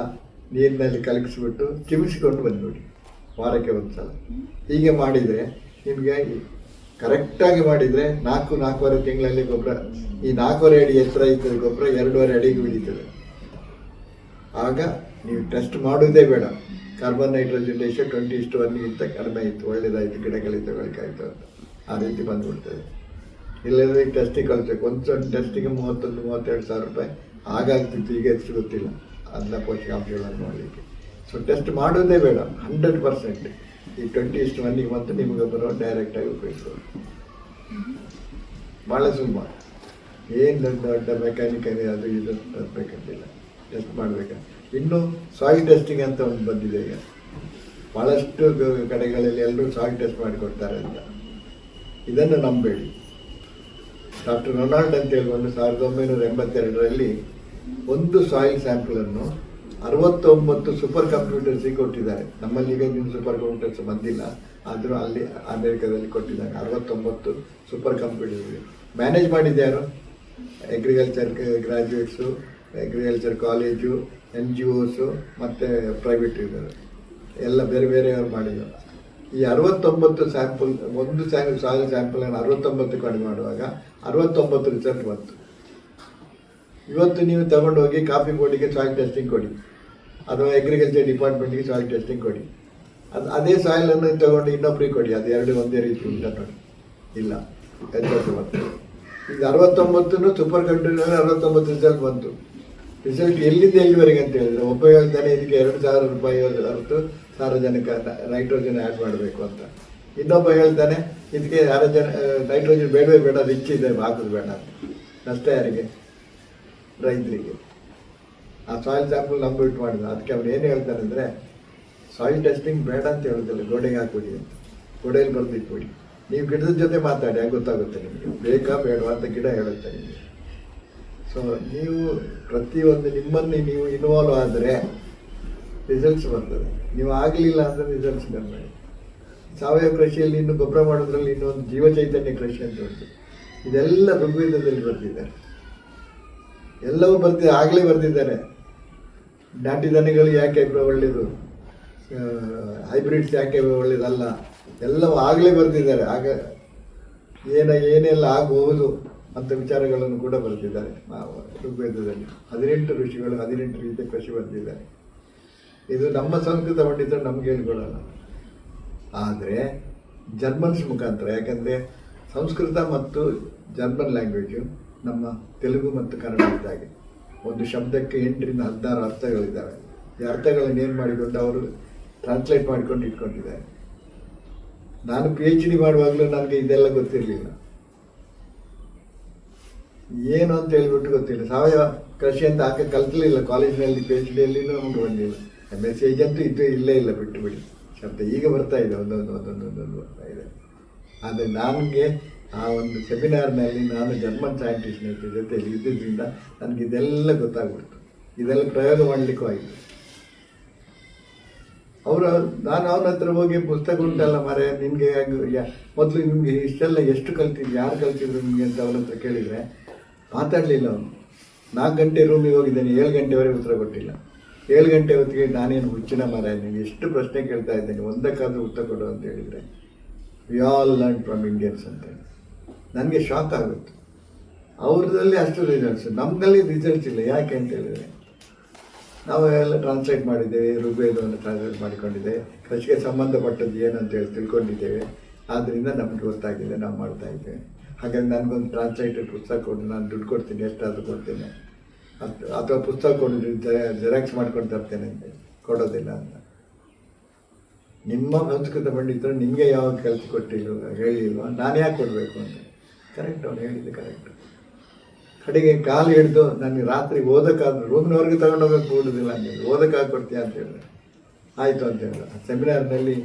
ನೀರಿನಲ್ಲಿ ಕಲಗಿಸ್ಬಿಟ್ಟು ಚಿಮಿಸಿಕೊಂಡು ಬಂದುಬಿಡಿ ವಾರಕ್ಕೆ ಒಂದು ಸಲ. ಹೀಗೆ ಮಾಡಿದರೆ ನಿಮಗೆ ಕರೆಕ್ಟಾಗಿ ಮಾಡಿದರೆ 4-4.5 ತಿಂಗಳಲ್ಲಿ ಗೊಬ್ಬರ, ಈ 4.5 ಅಡಿ ಎತ್ತರ ಇರ್ತದೆ ಗೊಬ್ಬರ 2.5 ಅಡಿಗೆ ಬೆಳೀತದೆ. ಆಗ ನೀವು ಟೆಸ್ಟ್ ಮಾಡೋದೇ ಬೇಡ. ಕಾರ್ಬನ್ ನೈಟ್ರೋಜನ್ ರೇಷಿಯೋ 20:1ಗಿಂತ ಕಡಿಮೆ ಇತ್ತು, ಒಳ್ಳೆಯದಾಯಿತು, ಗಿಡಗಳಿಗೆ ತಗೊಳ್ಕಾಯ್ತು ಅಂತ ಆ ರೀತಿ ಬಂದುಬಿಡ್ತದೆ. ಇಲ್ಲದ್ರೆ ಈಗ ಟೆಸ್ಟಿಗೆ ಕಳಿಸ್ಬೇಕು, ಒಂದು ಟೆಸ್ಟಿಗೆ 31-32 ಸಾವಿರ ರೂಪಾಯಿ ಆಗಾಗ್ತಿತ್ತು, ಈಗ ಎಷ್ಟು ಗೊತ್ತಿಲ್ಲ ಅದನ್ನ ಪೋಷಕಾಂಶಗಳನ್ನು ಮಾಡಲಿಕ್ಕೆ. ಸೊ ಟೆಸ್ಟ್ ಮಾಡೋದೇ ಬೇಡ, 100%. ಈ 20:1ಗೆ ಮತ್ತು ನಿಮಗೆ ಬರೋ ಡೈರೆಕ್ಟಾಗಿ ಉಪಯೋಗಿಸೋದು ಭಾಳ ಸುಲಭ. ಏನು ದೊಡ್ಡ ಮೆಕ್ಯಾನಿಕಲ್ ಅದು ಇದು ಬೇಕಂತಿಲ್ಲ, ಟೆಸ್ಟ್ ಮಾಡಬೇಕು. ಇನ್ನು ಸಾಯಿಲ್ ಟೆಸ್ಟಿಂಗ್ ಅಂತ ಒಂದು ಬಂದಿದೆ ಈಗ, ಭಾಳಷ್ಟು ಕಡೆಗಳಲ್ಲಿ ಎಲ್ಲರೂ ಸಾಯಿಲ್ ಟೆಸ್ಟ್ ಮಾಡಿಕೊಡ್ತಾರೆ ಅಂತ. ಇದನ್ನು ನಂಬೇಡಿ. ಡಾಕ್ಟರ್ ರೊನಾಲ್ಡ್ ಅಂತ ಹೇಳ್ಕೊಂಡು 1982ರಲ್ಲಿ ಒಂದು ಸಾಯಿಲ್ ಸ್ಯಾಂಪಲನ್ನು 69 ಸೂಪರ್ ಕಂಪ್ಯೂಟರ್ಸಿಗೆ ಕೊಟ್ಟಿದ್ದಾರೆ. ನಮ್ಮಲ್ಲಿ ಈಗ ಇನ್ನು ಸೂಪರ್ ಕಂಪ್ಯೂಟರ್ಸ್ ಬಂದಿಲ್ಲ, ಆದರೂ ಅಲ್ಲಿ ಅಮೇರಿಕಾದಲ್ಲಿ ಕೊಟ್ಟಿದ್ದಾರೆ. 69 ಸೂಪರ್ ಕಂಪ್ಯೂಟರ್ಗೆ ಮ್ಯಾನೇಜ್ ಮಾಡಿದ್ಯಾರು? ಅಗ್ರಿಕಲ್ಚರ್ ಗ್ರ್ಯಾಜುಯೇಟ್ಸು, ಅಗ್ರಿಕಲ್ಚರ್ ಕಾಲೇಜು, NGOಸು ಮತ್ತು ಪ್ರೈವೇಟ್ ಇದ್ದಾರೆ, ಎಲ್ಲ ಬೇರೆ ಬೇರೆಯವರು ಮಾಡಿದ್ದಾರೆ. ಈ 69 ಸ್ಯಾಂಪಲ್, ಒಂದು ಸಾಯಿಲ್ ಸ್ಯಾಂಪಲನ್ನು 69 ಕಡಿಮೆ ಮಾಡುವಾಗ 69 ರಿಸಲ್ಟ್ ಬಂತು. ಇವತ್ತು ನೀವು ತಗೊಂಡೋಗಿ ಕಾಫಿ ಬೋರ್ಡಿಗೆ ಸಾಯಿಲ್ ಟೆಸ್ಟಿಂಗ್ ಕೊಡಿ, ಅಥವಾ ಅಗ್ರಿಕಲ್ಚರ್ ಡಿಪಾರ್ಟ್ಮೆಂಟ್ಗೆ ಸಾಯಿಲ್ ಟೆಸ್ಟಿಂಗ್ ಕೊಡಿ, ಅದೇ ಸಾಯಿಲನ್ನು ತಗೊಂಡು ಇನ್ನೊಬ್ಬರಿಗೆ ಕೊಡಿ, ಅದು ಎರಡು ಒಂದೇ ರೀತಿ ಉಂಟ ನೋಡಿ, ಇಲ್ಲ ವ್ಯತ್ಯಾಸ ಬರ್ತದೆ. ಈಗ 69 ಸೂಪರ್ ಕಂಪ್ಯೂಟರ್ನಲ್ಲಿ 69 ರಿಸಲ್ಟ್ ಬಂತು. ರಿಸಲ್ಟ್ ಎಲ್ಲಿಂದ ಎಲ್ಲಿವರೆಗೆ ಅಂತ ಹೇಳಿದರೆ, ಒಬ್ಬ ಹೇಳ್ತಾನೆ ಇದಕ್ಕೆ 2,000 ರೂಪಾಯಿ ಹೊರತು ಸಾರಜನಕ ನೈಟ್ರೋಜನ್ ಆ್ಯಡ್ ಮಾಡಬೇಕು ಅಂತ, ಇನ್ನೊಬ್ಬ ಹೇಳ್ತಾನೆ ಇದಕ್ಕೆ ನೈಟ್ರೋಜನ್ ಬೇಡವೇ ಬೇಡ, ರಿಚ್ ಇದೆ ಹಾಕೋದು ಬೇಡ ಅಂತ. ನಷ್ಟ ಯಾರಿಗೆ? ರೈತರಿಗೆ. ಆ ಸಾಯಿಲ್ ಸ್ಯಾಂಪಲ್ ನಂಬಿಟ್ಟು ಮಾಡಿದ. ಅದಕ್ಕೆ ಅವ್ರು ಏನು ಹೇಳ್ತಾನೆ ಅಂದರೆ, ಸಾಯಿಲ್ ಟೆಸ್ಟಿಂಗ್ ಬೇಡ ಅಂತ ಹೇಳೋದಿಲ್ಲ, ಗೋಡೆಗೆ ಹಾಕ್ಬಿಡಿ ಅಂತ, ಗೋಡೆಯಲ್ಲಿ ಬರೆದಿಟ್ಬಿಡಿ. ನೀವು ಗಿಡದ ಜೊತೆ ಮಾತಾಡಿ, ಆಗ ಗೊತ್ತಾಗುತ್ತೆ ನಿಮಗೆ ಬೇಕಾ ಬೇಡವಾ ಅಂತ ಗಿಡ ಹೇಳುತ್ತೆ ನಿಮಗೆ. ಸೊ ನೀವು ಪ್ರತಿಯೊಂದು ನಿಮ್ಮನ್ನು ನೀವು ಇನ್ವಾಲ್ವ್ ಆದರೆ ರಿಸಲ್ಟ್ಸ್ ಬರ್ತದೆ, ನೀವು ಆಗಲಿಲ್ಲ ಅಂದರೆ ರಿಸಲ್ಟ್ಸ್ ಬರ್ತದೆ. ಸಾವಯವ ಕೃಷಿಯಲ್ಲಿ ಇನ್ನು ಗೊಬ್ಬರ ಮಾಡೋದ್ರಲ್ಲಿ ಇನ್ನೊಂದು ಜೀವ ಚೈತನ್ಯ ಕೃಷಿ ಅಂತ ಉಂಟು. ಇದೆಲ್ಲ ಋಗ್ವೇದದಲ್ಲಿ ಬರ್ತಿದ್ದಾರೆ, ಎಲ್ಲವೂ ಆಗಲೇ ಬರ್ತಿದ್ದಾರೆ. ನಾಟಿ ದನಗಳು ಯಾಕೆ ಒಳ್ಳೆಯದು, ಹೈಬ್ರಿಡ್ಸ್ ಯಾಕೆ ಒಳ್ಳೆಯದಲ್ಲ, ಎಲ್ಲವೂ ಆಗಲೇ ಬರ್ತಿದ್ದಾರೆ. ಆಗ ಏನೆಲ್ಲ ಆಗಬಹುದು ಅಂತ ವಿಚಾರಗಳನ್ನು ಕೂಡ ಬರ್ತಿದ್ದಾರೆ ಋಗ್ವೇದದಲ್ಲಿ. 18 ಋಷಿಗಳು 18 ರೀತಿಯ ಕೃಷಿ ಬರ್ತಿದ್ದಾರೆ. ಇದು ನಮ್ಮ ಸಂಸ್ಕೃತ ಪಂಡಿತರು ನಮ್ಗೆ ಹೇಳ್ಕೊಡಲ್ಲ, ಆದರೆ ಜರ್ಮನ್ಸ್ ಮುಖಾಂತರ. ಯಾಕಂದರೆ ಸಂಸ್ಕೃತ ಮತ್ತು ಜರ್ಮನ್ ಲ್ಯಾಂಗ್ವೇಜು ನಮ್ಮ ತೆಲುಗು ಮತ್ತು ಕನ್ನಡ ಇದ್ದಾಗೆ ಒಂದು ಶಬ್ದಕ್ಕೆ 8ರಿಂದ 16 ಅರ್ಥಗಳಿದ್ದಾವೆ. ಈ ಅರ್ಥಗಳನ್ನು ಏನು ಮಾಡಿಕೊಂಡು ಅವರು ಟ್ರಾನ್ಸ್ಲೇಟ್ ಮಾಡಿಕೊಂಡು ಇಟ್ಕೊಂಡಿದ್ದಾರೆ. ನಾನು PhD ಮಾಡುವಾಗಲೂ ನನಗೆ ಇದೆಲ್ಲ ಗೊತ್ತಿರಲಿಲ್ಲ, ಏನು ಅಂತ ಹೇಳ್ಬಿಟ್ಟು ಗೊತ್ತಿಲ್ಲ. ಸಾವಯವ ಕೃಷಿ ಅಂತ ಕಲ್ತಲಿಲ್ಲ ಕಾಲೇಜಿನಲ್ಲಿ, PhDಯಲ್ಲಿನೂ ನಮಗೆ ಬಂದಿಲ್ಲ. MSc ಅಂತೂ ಇಲ್ಲೇ ಇಲ್ಲ, ಬಿಟ್ಟು ಬಿಡಿ ಶಬ್ದ. ಈಗ ಬರ್ತಾ ಇದೆ, ಒಂದೊಂದು ಬರ್ತಾ ಇದೆ. ಆದರೆ ನನಗೆ ಆ ಒಂದು ಸೆಮಿನಾರ್ನಲ್ಲಿ ನಾನು ಜರ್ಮನ್ ಸೈಂಟಿಸ್ಟ್ ಜೊತೆಯಲ್ಲಿ ಇದ್ದಿದ್ದರಿಂದ ನನಗೆ ಇದೆಲ್ಲ ಗೊತ್ತಾಗ್ಬಿಡ್ತು, ಇದೆಲ್ಲ ಪ್ರಯೋಗ ಮಾಡಲಿಕ್ಕೂ ಆಯಿತು. ನಾನು ಅವನ ಹತ್ರ ಹೋಗಿ ಪುಸ್ತಕ ಉಂಟಲ್ಲ ಮರೆ ನಿನಗೆ ಮೊದಲು ನಿಮಗೆ ಇಷ್ಟೆಲ್ಲ ಎಷ್ಟು ಕಲ್ತಿದ್ದು, ಯಾರು ಕಲ್ತಿದ್ರು ನಿಮಗೆ ಅಂತ ಅವನ ಹತ್ರ ಕೇಳಿದರೆ ಮಾತಾಡಲಿಲ್ಲ ಅವನು. 4 ಗಂಟೆ ರೂಮಿಗೆ ಹೋಗಿದ್ದೇನೆ, 7 ಗಂಟೆವರೆಗೆ ಉತ್ತರ ಕೊಟ್ಟಿಲ್ಲ. 7 ಗಂಟೆ ಹೊತ್ತಿಗೆ ನಾನೇನು ಹುಚ್ಚಿನ ಮರ, ನೀನು ಎಷ್ಟು ಪ್ರಶ್ನೆ ಕೇಳ್ತಾ ಇದ್ದೇನೆ, ಒಂದಕ್ಕಾದರೂ ಉತ್ತರ ಕೊಡು ಅಂತ ಹೇಳಿದರೆ we all learn from Indians ಅಂತೇಳಿ ನನಗೆ ಶಾಕ್ ಆಗುತ್ತೆ. ಅವ್ರದ್ದಲ್ಲಿ ಅಷ್ಟು ರಿಸಲ್ಟ್ಸ್, ನಮ್ಮಲ್ಲಿ ರಿಸಲ್ಟ್ಸ್ ಇಲ್ಲ. ಯಾಕೆ ಅಂತ ಹೇಳಿದರೆ ನಾವು ಎಲ್ಲ ಟ್ರಾನ್ಸ್ಲೇಟ್ ಮಾಡಿದ್ದೇವೆ, ಋಗ್ವೇದವನ್ನು ಟ್ರಾನ್ಸ್ಲೇಟ್ ಮಾಡಿಕೊಂಡಿದ್ದೇವೆ, ಕೃಷಿಗೆ ಸಂಬಂಧಪಟ್ಟದ್ದು ಏನು ಅಂತೇಳಿ ತಿಳ್ಕೊಂಡಿದ್ದೇವೆ. ಆದ್ದರಿಂದ ನಮಗೆ ಗೊತ್ತಾಗಿದೆ, ನಾವು ಮಾಡ್ತಾ ಇದ್ದೇವೆ. ಹಾಗಾಗಿ ನನಗೊಂದು ಟ್ರಾನ್ಸ್ಲೇಟೆಡ್ ಪುಸ್ತಕ ಕೊಡು, ನಾನು ದುಡ್ಡು ಕೊಡ್ತೀನಿ, ಎಷ್ಟಾದರೂ ಕೊಡ್ತೇನೆ. ಅಥವಾ ಪುಸ್ತಕ ಕೊಡಿದ್ರೆ ಜೆರಾಕ್ಸ್ ಮಾಡ್ಕೊಂಡು ತರ್ತೇನೆ ಅಂತ ಕೊಡೋದಿಲ್ಲ ಅಂತ. ನಿಮ್ಮ ಸಂಸ್ಕೃತ ಪಂಡಿತರು ನಿಮಗೆ ಯಾವಾಗ ಕೆಲಸ ಕೊಟ್ಟಿಲ್ವ, ಹೇಳಿಲ್ವ, ನಾನು ಯಾಕೆ ಕೊಡಬೇಕು ಅಂತ. ಕರೆಕ್ಟ್, ಅವ್ನು ಹೇಳಿದ್ದು ಕರೆಕ್ಟ್. ಕಡೆಗೆ ಕಾಲು ಹಿಡಿದು ನನಗೆ ರಾತ್ರಿ ಓದೋಕ್ಕಾದ್ರು ರೂಮ್ನವ್ರಿಗೆ ತಗೊಂಡೋಗಕ್ಕೆ ಬಿಡೋದಿಲ್ಲ ಅಂತೇಳಿ, ಓದೋಕ್ಕಾಗಿ ಕೊಡ್ತೀಯ ಅಂತ ಹೇಳಿದ್ರೆ ಆಯಿತು ಅಂತ ಹೇಳಿದ್ರು. ಸೆಮಿನಾರ್ನಲ್ಲಿ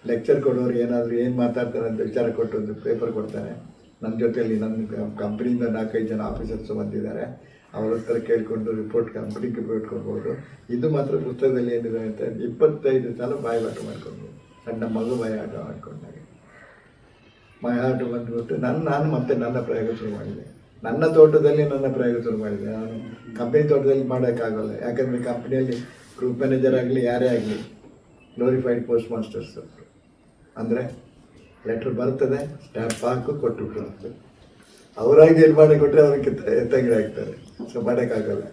ಲೆಕ್ಚರ್ ಕೊಡೋರು ಏನಾದರೂ ಏನು ಮಾತಾಡ್ತಾರೆ ಅಂತ ವಿಚಾರ ಕೊಟ್ಟು ಒಂದು ಪೇಪರ್ ಕೊಡ್ತಾರೆ. ನನ್ನ ಜೊತೆಯಲ್ಲಿ ನನ್ನ ಕಂಪ್ನಿಯಿಂದ 4-5 ಜನ ಆಫೀಸರ್ಸು ಬಂದಿದ್ದಾರೆ. ಅವ್ರ ಹತ್ರ ಕೇಳಿಕೊಂಡು ಕಂಪ್ನಿಗೆ ರಿಪೋರ್ಟ್ ಕೊಡ್ಬೋದು. ಇದು ಮಾತ್ರ ಪುಸ್ತಕದಲ್ಲಿ ಏನಿದೆ ಅಂತ 25 ಸಲ ಬಾಯಿಪಾಠ ಮಾಡ್ಕೊಳ್ಬೋದು, ಸಣ್ಣ ಮಗು ಬಾಯಿಪಾಠ ಮಾಡ್ಕೊಂಡಾಗೆ. ಮೈ ಹಾರ್ಟ್ ಬಂದ್ಬಿಟ್ಟು ನಾನು ಮತ್ತೆ ನನ್ನ ಪ್ರಯೋಗ ಶುರು ಮಾಡಿದೆ. ನನ್ನ ತೋಟದಲ್ಲಿ ನನ್ನ ಪ್ರಯೋಗ ಶುರು ಮಾಡಿದೆ. ನಾನು ಕಂಪನಿ ತೋಟದಲ್ಲಿ ಮಾಡೋಕ್ಕಾಗಲ್ಲ, ಯಾಕಂದರೆ ಕಂಪ್ನಿಯಲ್ಲಿ ಗ್ರೂಪ್ ಮ್ಯಾನೇಜರ್ ಆಗಲಿ ಯಾರೇ ಆಗಲಿ ಗ್ಲೋರಿಫೈಡ್ ಪೋಸ್ಟ್ ಮಾಸ್ಟರ್ಸ್ ಅಂದರೆ ಲೆಟ್ರ್ ಬರ್ತದೆ, ಸ್ಟ್ಯಾಂಪ್ ಹಾಕು ಕೊಟ್ಟುಬಿಟ್ಟು ಅಂತ ಅವರಾಗಿ ಏನು ಮಾಡಿ ಕೊಟ್ಟರೆ ಅವ್ರಿಗೆ ತೆಗೆದು ಹಾಕ್ತಾರೆ. ಸೊ ಮಾಡೋಕ್ಕಾಗಲ್ಲ,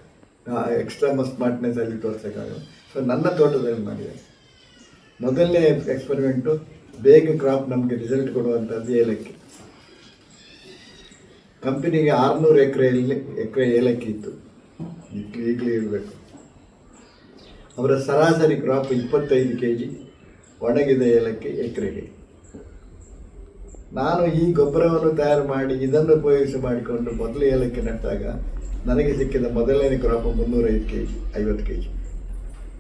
ಎಕ್ಸ್ಟ್ರಾ ಸ್ಮಾರ್ಟ್ನೆಸ್ ಅಲ್ಲಿ ತೋರ್ಸೋಕ್ಕಾಗಲ್ಲ. ಸೊ ನನ್ನ ತೋಟದಲ್ಲಿ ಮಾಡಿದೆ. ಮೊದಲನೇ ಎಕ್ಸ್ಪೆರಿಮೆಂಟು ಬೇಗ ಕ್ರಾಪ್ ನಮಗೆ ರಿಸಲ್ಟ್ ಕೊಡುವಂಥದ್ದು ಏಲಕ್ಕಿ. ಕಂಪನಿಗೆ 600 ಎಕರೆ ಏಲಕ್ಕಿ ಇತ್ತು, ಈಗಲೇ ಇರಬೇಕು. ಅವರ ಸರಾಸರಿ ಕ್ರಾಪ್ 25 kg ಒಣಗಿದ ಏಲಕ್ಕಿ ಎಕರೆಗೆ. ನಾನು ಈ ಗೊಬ್ಬರವನ್ನು ತಯಾರು ಮಾಡಿ ಇದನ್ನು ಉಪಯೋಗಿಸಿ ಮಾಡಿಕೊಂಡು ಮೊದಲು ಏಲಕ್ಕಿ ನೆಟ್ಟಾಗ ನನಗೆ ಸಿಕ್ಕಿದ ಮೊದಲನೇ ಕ್ರಾಪ್ 305 kg, 50 kg,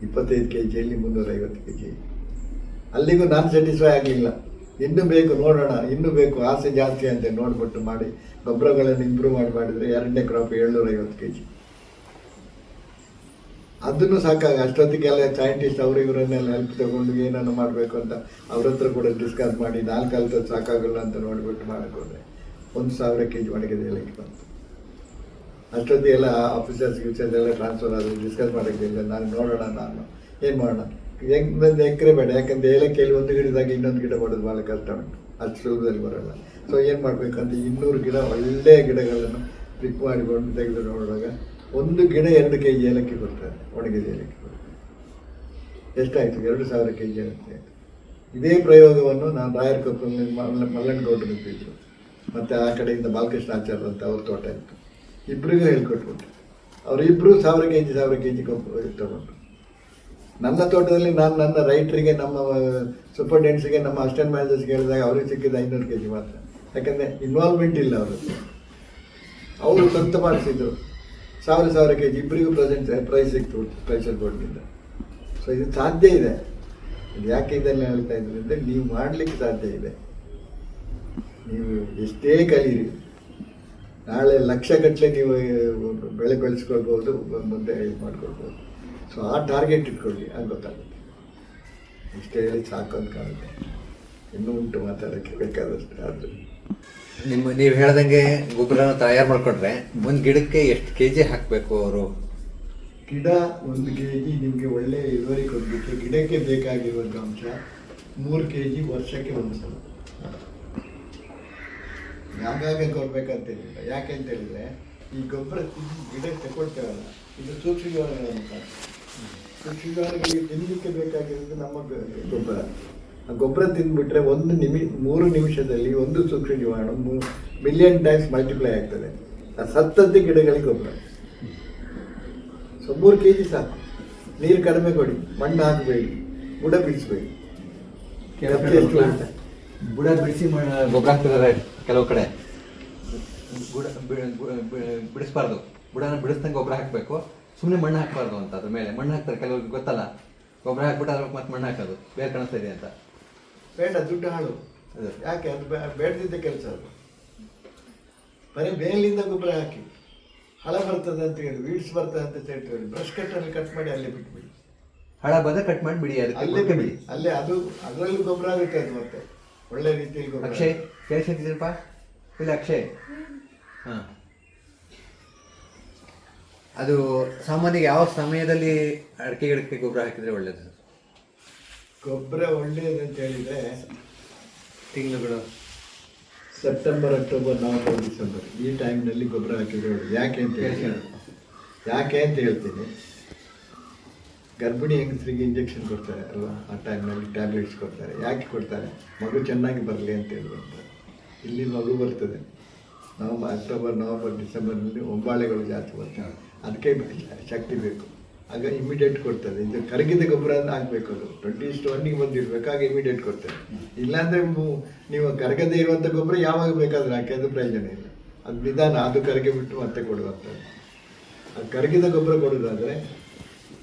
25 kgಯಲ್ಲಿ 350 kg. ಅಲ್ಲಿಗೂ ನಾನು ಸ್ಯಾಟಿಸ್ಫೈ ಆಗಲಿಲ್ಲ, ಇನ್ನೂ ಬೇಕು ನೋಡೋಣ, ಇನ್ನೂ ಬೇಕು, ಆಸೆ ಜಾಸ್ತಿ ಅಂತ ನೋಡಿಬಿಟ್ಟು ಮಾಡಿ ಗೊಬ್ಬರಗಳನ್ನು ಇಂಪ್ರೂವ್ ಮಾಡಿದರೆ 2ನೇ ಕ್ರಾಪ್ 750 kg. ಅದನ್ನು ಸಾಕಾಗ ಅಷ್ಟೊತ್ತಿಗೆಲ್ಲ ಸೈಂಟಿಸ್ಟ್ ಅವರು ಇವರನ್ನೆಲ್ಲ ಹೆಲ್ಪ್ ತಗೊಂಡು ಏನನ್ನು ಮಾಡಬೇಕು ಅಂತ ಅವ್ರ ಹತ್ರ ಕೂಡ ಡಿಸ್ಕಸ್ ಮಾಡಿ 4 ಕಲ್ತದ್ದು ಸಾಕಾಗಲ್ಲ ಅಂತ ನೋಡಿಬಿಟ್ಟು ಮಾಡಿಕೊಂಡ್ರೆ 1000 kg ಒಣಗಿದ ಏಲಕ್ಕಿ ಬಂತು. ಅಷ್ಟೊತ್ತಿಗೆಲ್ಲ ಆಫೀಸರ್ಸ್ ಎಲ್ಲ ಟ್ರಾನ್ಸ್ಫರ್ ಆದರೂ ಡಿಸ್ಕಸ್ ಮಾಡೋಕ್ಕಿಲ್ಲ. ನಾನು ನೋಡೋಣ, ನಾನು ಏನು ಮಾಡೋಣ, ಒಂದು ಎಕರೆ ಬೇಡ, ಯಾಕಂದರೆ ಏಲಕ್ಕಿಯಲ್ಲಿ ಒಂದು ಗಿಡದಾಗ ಇನ್ನೊಂದು ಗಿಡ ಮಾಡೋದು ಭಾಳ ಕಷ್ಟ ಉಂಟು, ಅಷ್ಟು ಸುಲಭದಲ್ಲಿ ಬರೋಲ್ಲ. ಸೊ ಏನು ಮಾಡಬೇಕಂತ 200 ಗಿಡ ಒಳ್ಳೆಯ ಗಿಡಗಳನ್ನು ಪಿಕ್ ಮಾಡಿಕೊಂಡು ತೆಗೆದು ನೋಡುವಾಗ ಒಂದು ಗಿಡ 2 kg ಏಲಕ್ಕಿ ಕೊಡ್ತಾರೆ, ಒಣಗಿದ ಏಲಕ್ಕಿ ಕೊಡ್ತಾರೆ. ಎಷ್ಟಾಯಿತು? 2000 kg ಏಲಕ್ಕಿ ಆಯಿತು. ಇದೇ ಪ್ರಯೋಗವನ್ನು ನಾನು ರಾಯರ್ ಕೊಪ್ಪಲ್ಲಿ ಮಲ್ಲಣ್ಣಗೌಡರು ಇದ್ದರು, ಮತ್ತು ಆ ಕಡೆಯಿಂದ ಬಾಲಕೃಷ್ಣ ಆಚಾರ್ಯ ಅಂತ ಅವ್ರ ತೋಟ ಇತ್ತು, ಇಬ್ಬರಿಗೂ ಹೇಳ್ಕೊಟ್ಬಿಟ್ಟು ಅವರಿಬ್ಬರು 1000 kg ಗೊಬ್ಬರ ತಗೊಂಡು ನನ್ನ ತೋಟದಲ್ಲಿ ನಾನು ನನ್ನ ರೈಟ್ರಿಗೆ, ನಮ್ಮ ಸೂಪರ್ಡೆಂಟ್ಸಿಗೆ, ನಮ್ಮ ಅಸಿಸ್ಟೆಂಟ್ ಮ್ಯಾನೇಜರ್ಸ್ಗೆ ಹೇಳಿದಾಗ ಅವ್ರಿಗೆ ಸಿಕ್ಕಿದ್ದು 500 kg ಮಾತ್ರ. ಯಾಕಂದರೆ ಇನ್ವಾಲ್ವ್ಮೆಂಟ್ ಇಲ್ಲ ಅವರದ್ದು, ಅವರು ಸ್ವಂತ ಮಾಡಿಸಿದ್ರು. 1000 kg ಇಬ್ಬರಿಗೂ ಪ್ರೈಸ್ ಸಿಕ್ತು ಸ್ಪೆಷಲ್ ಬೋರ್ಡ್ನಿಂದ. ಸೊ ಇದು ಸಾಧ್ಯ ಇದೆ. ಇದು ಯಾಕೆ ಇದನ್ನು ಹೇಳ್ತಾ ಇದ್ದೀನಿ ಅಂದರೆ ನೀವು ಮಾಡಲಿಕ್ಕೆ ಸಾಧ್ಯ ಇದೆ. ನೀವು ಎಷ್ಟೇ ಕಲೀರಿ, ನಾಳೆ ಲಕ್ಷಗಟ್ಟಲೆ ನೀವು ಬೆಳೆ ಬೆಳೆಸ್ಕೊಳ್ಬೋದು, ಮುಂದೆ ಇದು ಮಾಡ್ಕೊಳ್ಬೋದು. ಸೊ ಆ ಟಾರ್ಗೆಟ್ ಇಟ್ಕೊಳ್ಳಿ, ಅದು ಗೊತ್ತಾಗುತ್ತೆ. ಇಷ್ಟೇ ಹೇಳಿ ಸಾಕು ಅಂತ ಕಾಣುತ್ತೆ, ಇನ್ನೂ ಉಂಟು ಮಾತಾಡೋಕ್ಕೆ ಬೇಕಾದಷ್ಟು. ಆದರೆ ನೀವು ಹೇಳ್ದಂಗೆ ಗೊಬ್ಬರನ ತಯಾರು ಮಾಡಿಕೊಂಡ್ರೆ ಒಂದು ಗಿಡಕ್ಕೆ ಎಷ್ಟು kg ಹಾಕಬೇಕು ಅವರು? ಗಿಡ 1 kg ನಿಮಗೆ ಒಳ್ಳೆ ಇಳುವರಿ ಕೊಡಲಿಕ್ಕೆ ಗಿಡಕ್ಕೆ ಬೇಕಾಗಿರುವಂಥ ಅಂಶ 3 kg ವರ್ಷಕ್ಕೆ ಒಂದು ಸಲ. ಆಗಾಗ ಕೊಡ್ಬೇಕಂತೇಳಿಲ್ಲ. ಯಾಕೆ ಅಂತ ಹೇಳಿದ್ರೆ ಈ ಗೊಬ್ಬರ ಗಿಡ ತಗೊಳ್ತೇವಲ್ಲ, ಇದು ಸೂಕ್ಷ್ಮಜೀವಾಣುಗಳ ಮುಖಾಂತರ. ಸೂಕ್ಷ್ಮಜೀವಾಣುಗಳಿಗೆ ತಿನ್ನಲಿಕ್ಕೆ ಬೇಕಾಗಿರೋದು ನಮ್ಮ ಗೊಬ್ಬರ. ಆ ಗೊಬ್ಬರ ತಿಂದುಬಿಟ್ರೆ 3 ನಿಮಿಷದಲ್ಲಿ ಒಂದು ಸೂಕ್ಷ್ಮಜೀವಾಣು 1 ಮಿಲಿಯನ್ ಟೈಮ್ಸ್ ಮಲ್ಟಿಪ್ಲೈ ಆಗ್ತದೆ. ಆ ಸತ್ತದ್ದೇ ಗಿಡಗಳಿಗೆ ಗೊಬ್ಬರ. ಸೊ 3 kg ಸಾಕು. ನೀರು ಕಡಿಮೆ ಕೊಡಿ, ಮಣ್ಣು ಹಾಕಬೇಡಿ, ಬುಡ ಬಿಡಿಸ್ಬೇಡಿ. ಬುಡ ಬಿಡಿಸಿ ಗೊಬ್ಬರ ಹಾಕ್ತಿದ್ದಾರೆ ಕೆಲವು ಕಡೆ. ಬಿಡಿಸ್ಬಾರ್ದು, ಬುಡನ ಬಿಡಿಸ್ದಂಗೆ ಗೊಬ್ಬರ ಹಾಕಬೇಕು, ಸುಮ್ಮನೆ ಮಣ್ಣು ಹಾಕಬಾರ್ದು ಅಂತ. ಅದ್ರ ಮೇಲೆ ಮಣ್ಣು ಹಾಕ್ತಾರೆ ಕೆಲವ್ರಿಗೆ ಗೊತ್ತಲ್ಲ, ಗೊಬ್ಬರ ಹಾಕ್ಬಿಟ್ಟು ಅದ್ರ ಮತ್ತೆ ಮಣ್ಣು ಹಾಕೋದು, ಬೇರೆ ಕಾಣಿಸ್ತಾ ಇದೆ ಅಂತ. ಬೇಡ, ದುಡ್ಡು ಹಾಳು. ಯಾಕೆ? ಅದು ಬೇಡದಿದ್ದ ಕೆಲಸ. ಅದು ಬರೀ ಬೇಲಿಂದ ಗೊಬ್ಬರ ಹಾಕಿ ಹಳ ಬರ್ತದೆ ಅಂತ ಹೇಳಿ, ವೀಡ್ಸ್ ಬರ್ತದೆ ಅಂತ ಹೇಳ್ತೀವಿ, ಬ್ರಷ್ ಕಟ್ಟಲ್ಲಿ ಕಟ್ ಮಾಡಿ ಅಲ್ಲೇ ಬಿಟ್ಬಿಡಿ. ಹಳ ಬಂದರೆ ಕಟ್ ಮಾಡಿ ಬಿಡಿ, ಅಲ್ಲೇ ಬಿಡಿ, ಅಲ್ಲೇ. ಅದು ಅದರಲ್ಲೂ ಗೊಬ್ಬರ ಆಗುತ್ತೆ. ಅದು ಮತ್ತೆ ಒಳ್ಳೆ ರೀತಿಯಲ್ಲಿ ಗೊಬ್ಬರ. ಅಕ್ಷಯ್ ಕೇಳಿಸಿದ್ದೀರಪ್ಪ? ಇಲ್ಲ ಅಕ್ಷಯ್, ಹಾಂ. ಅದು ಸಾಮಾನ್ಯ ಯಾವ ಸಮಯದಲ್ಲಿ ಅಡಿಕೆ ಗಿಡಕ್ಕೆ ಗೊಬ್ಬರ ಹಾಕಿದರೆ ಒಳ್ಳೆಯದು? ಗೊಬ್ಬರ ಒಳ್ಳೆಯದು ಅಂತ ಹೇಳಿದರೆ ತಿಂಗಳುಗಳು ಸೆಪ್ಟೆಂಬರ್, ಅಕ್ಟೋಬರ್, ನವೆಂಬರ್, ಡಿಸೆಂಬರ್ ಈ ಟೈಮ್ನಲ್ಲಿ ಗೊಬ್ಬರ ಹಾಕಿದರೆ ಒಳ್ಳೆಯದು. ಯಾಕೆ ಅಂತ ಹೇಳ್ತೀನಿ. ಗರ್ಭಿಣಿ ಹೆಂಗಸರಿಗೆ ಇಂಜೆಕ್ಷನ್ ಕೊಡ್ತಾರೆ ಅಲ್ವಾ, ಆ ಟೈಮ್ನಲ್ಲಿ ಟ್ಯಾಬ್ಲೆಟ್ಸ್ ಕೊಡ್ತಾರೆ. ಯಾಕೆ ಕೊಡ್ತಾರೆ? ಮಗು ಚೆನ್ನಾಗಿ ಬರಲಿ ಅಂತ ಹೇಳುವಂಥ. ಇಲ್ಲಿ ಮಗು ಬರ್ತದೆ ಅಕ್ಟೋಬರ್, ನವೆಂಬರ್, ಡಿಸೆಂಬರ್ನಲ್ಲಿ ಒಂಬಾಳೆಗಳು ಜಾಸ್ತಿ ಬರ್ತವೆ, ಅದಕ್ಕೆ ಶಕ್ತಿ ಬೇಕು. ಆಗ ಇಮಿಡಿಯೇಟ್ ಕೊಡ್ತದೆ. ಇದು ಕರಗಿದ ಗೊಬ್ಬರ ಹಾಕಬೇಕು. ಅದು 20:1 ಬಂದಿರಬೇಕು, ಆಗ ಇಮಿಡಿಯೇಟ್ ಕೊಡ್ತದೆ. ಇಲ್ಲಾಂದರೆ ನೀವು ಕರಗದೇ ಇರುವಂಥ ಗೊಬ್ಬರ ಯಾವಾಗ ಬೇಕಾದ್ರೆ ಹಾಕಿ, ಅದು ಪ್ರಯೋಜನ ಇಲ್ಲ. ಅದು ನಿಧಾನ, ಅದು ಕರಗಿ ಬಿಟ್ಟು ಮತ್ತೆ ಕೊಡುವಂಥದ್ದು. ಅದು ಕರಗಿದ ಗೊಬ್ಬರ ಕೊಡೋದಾದರೆ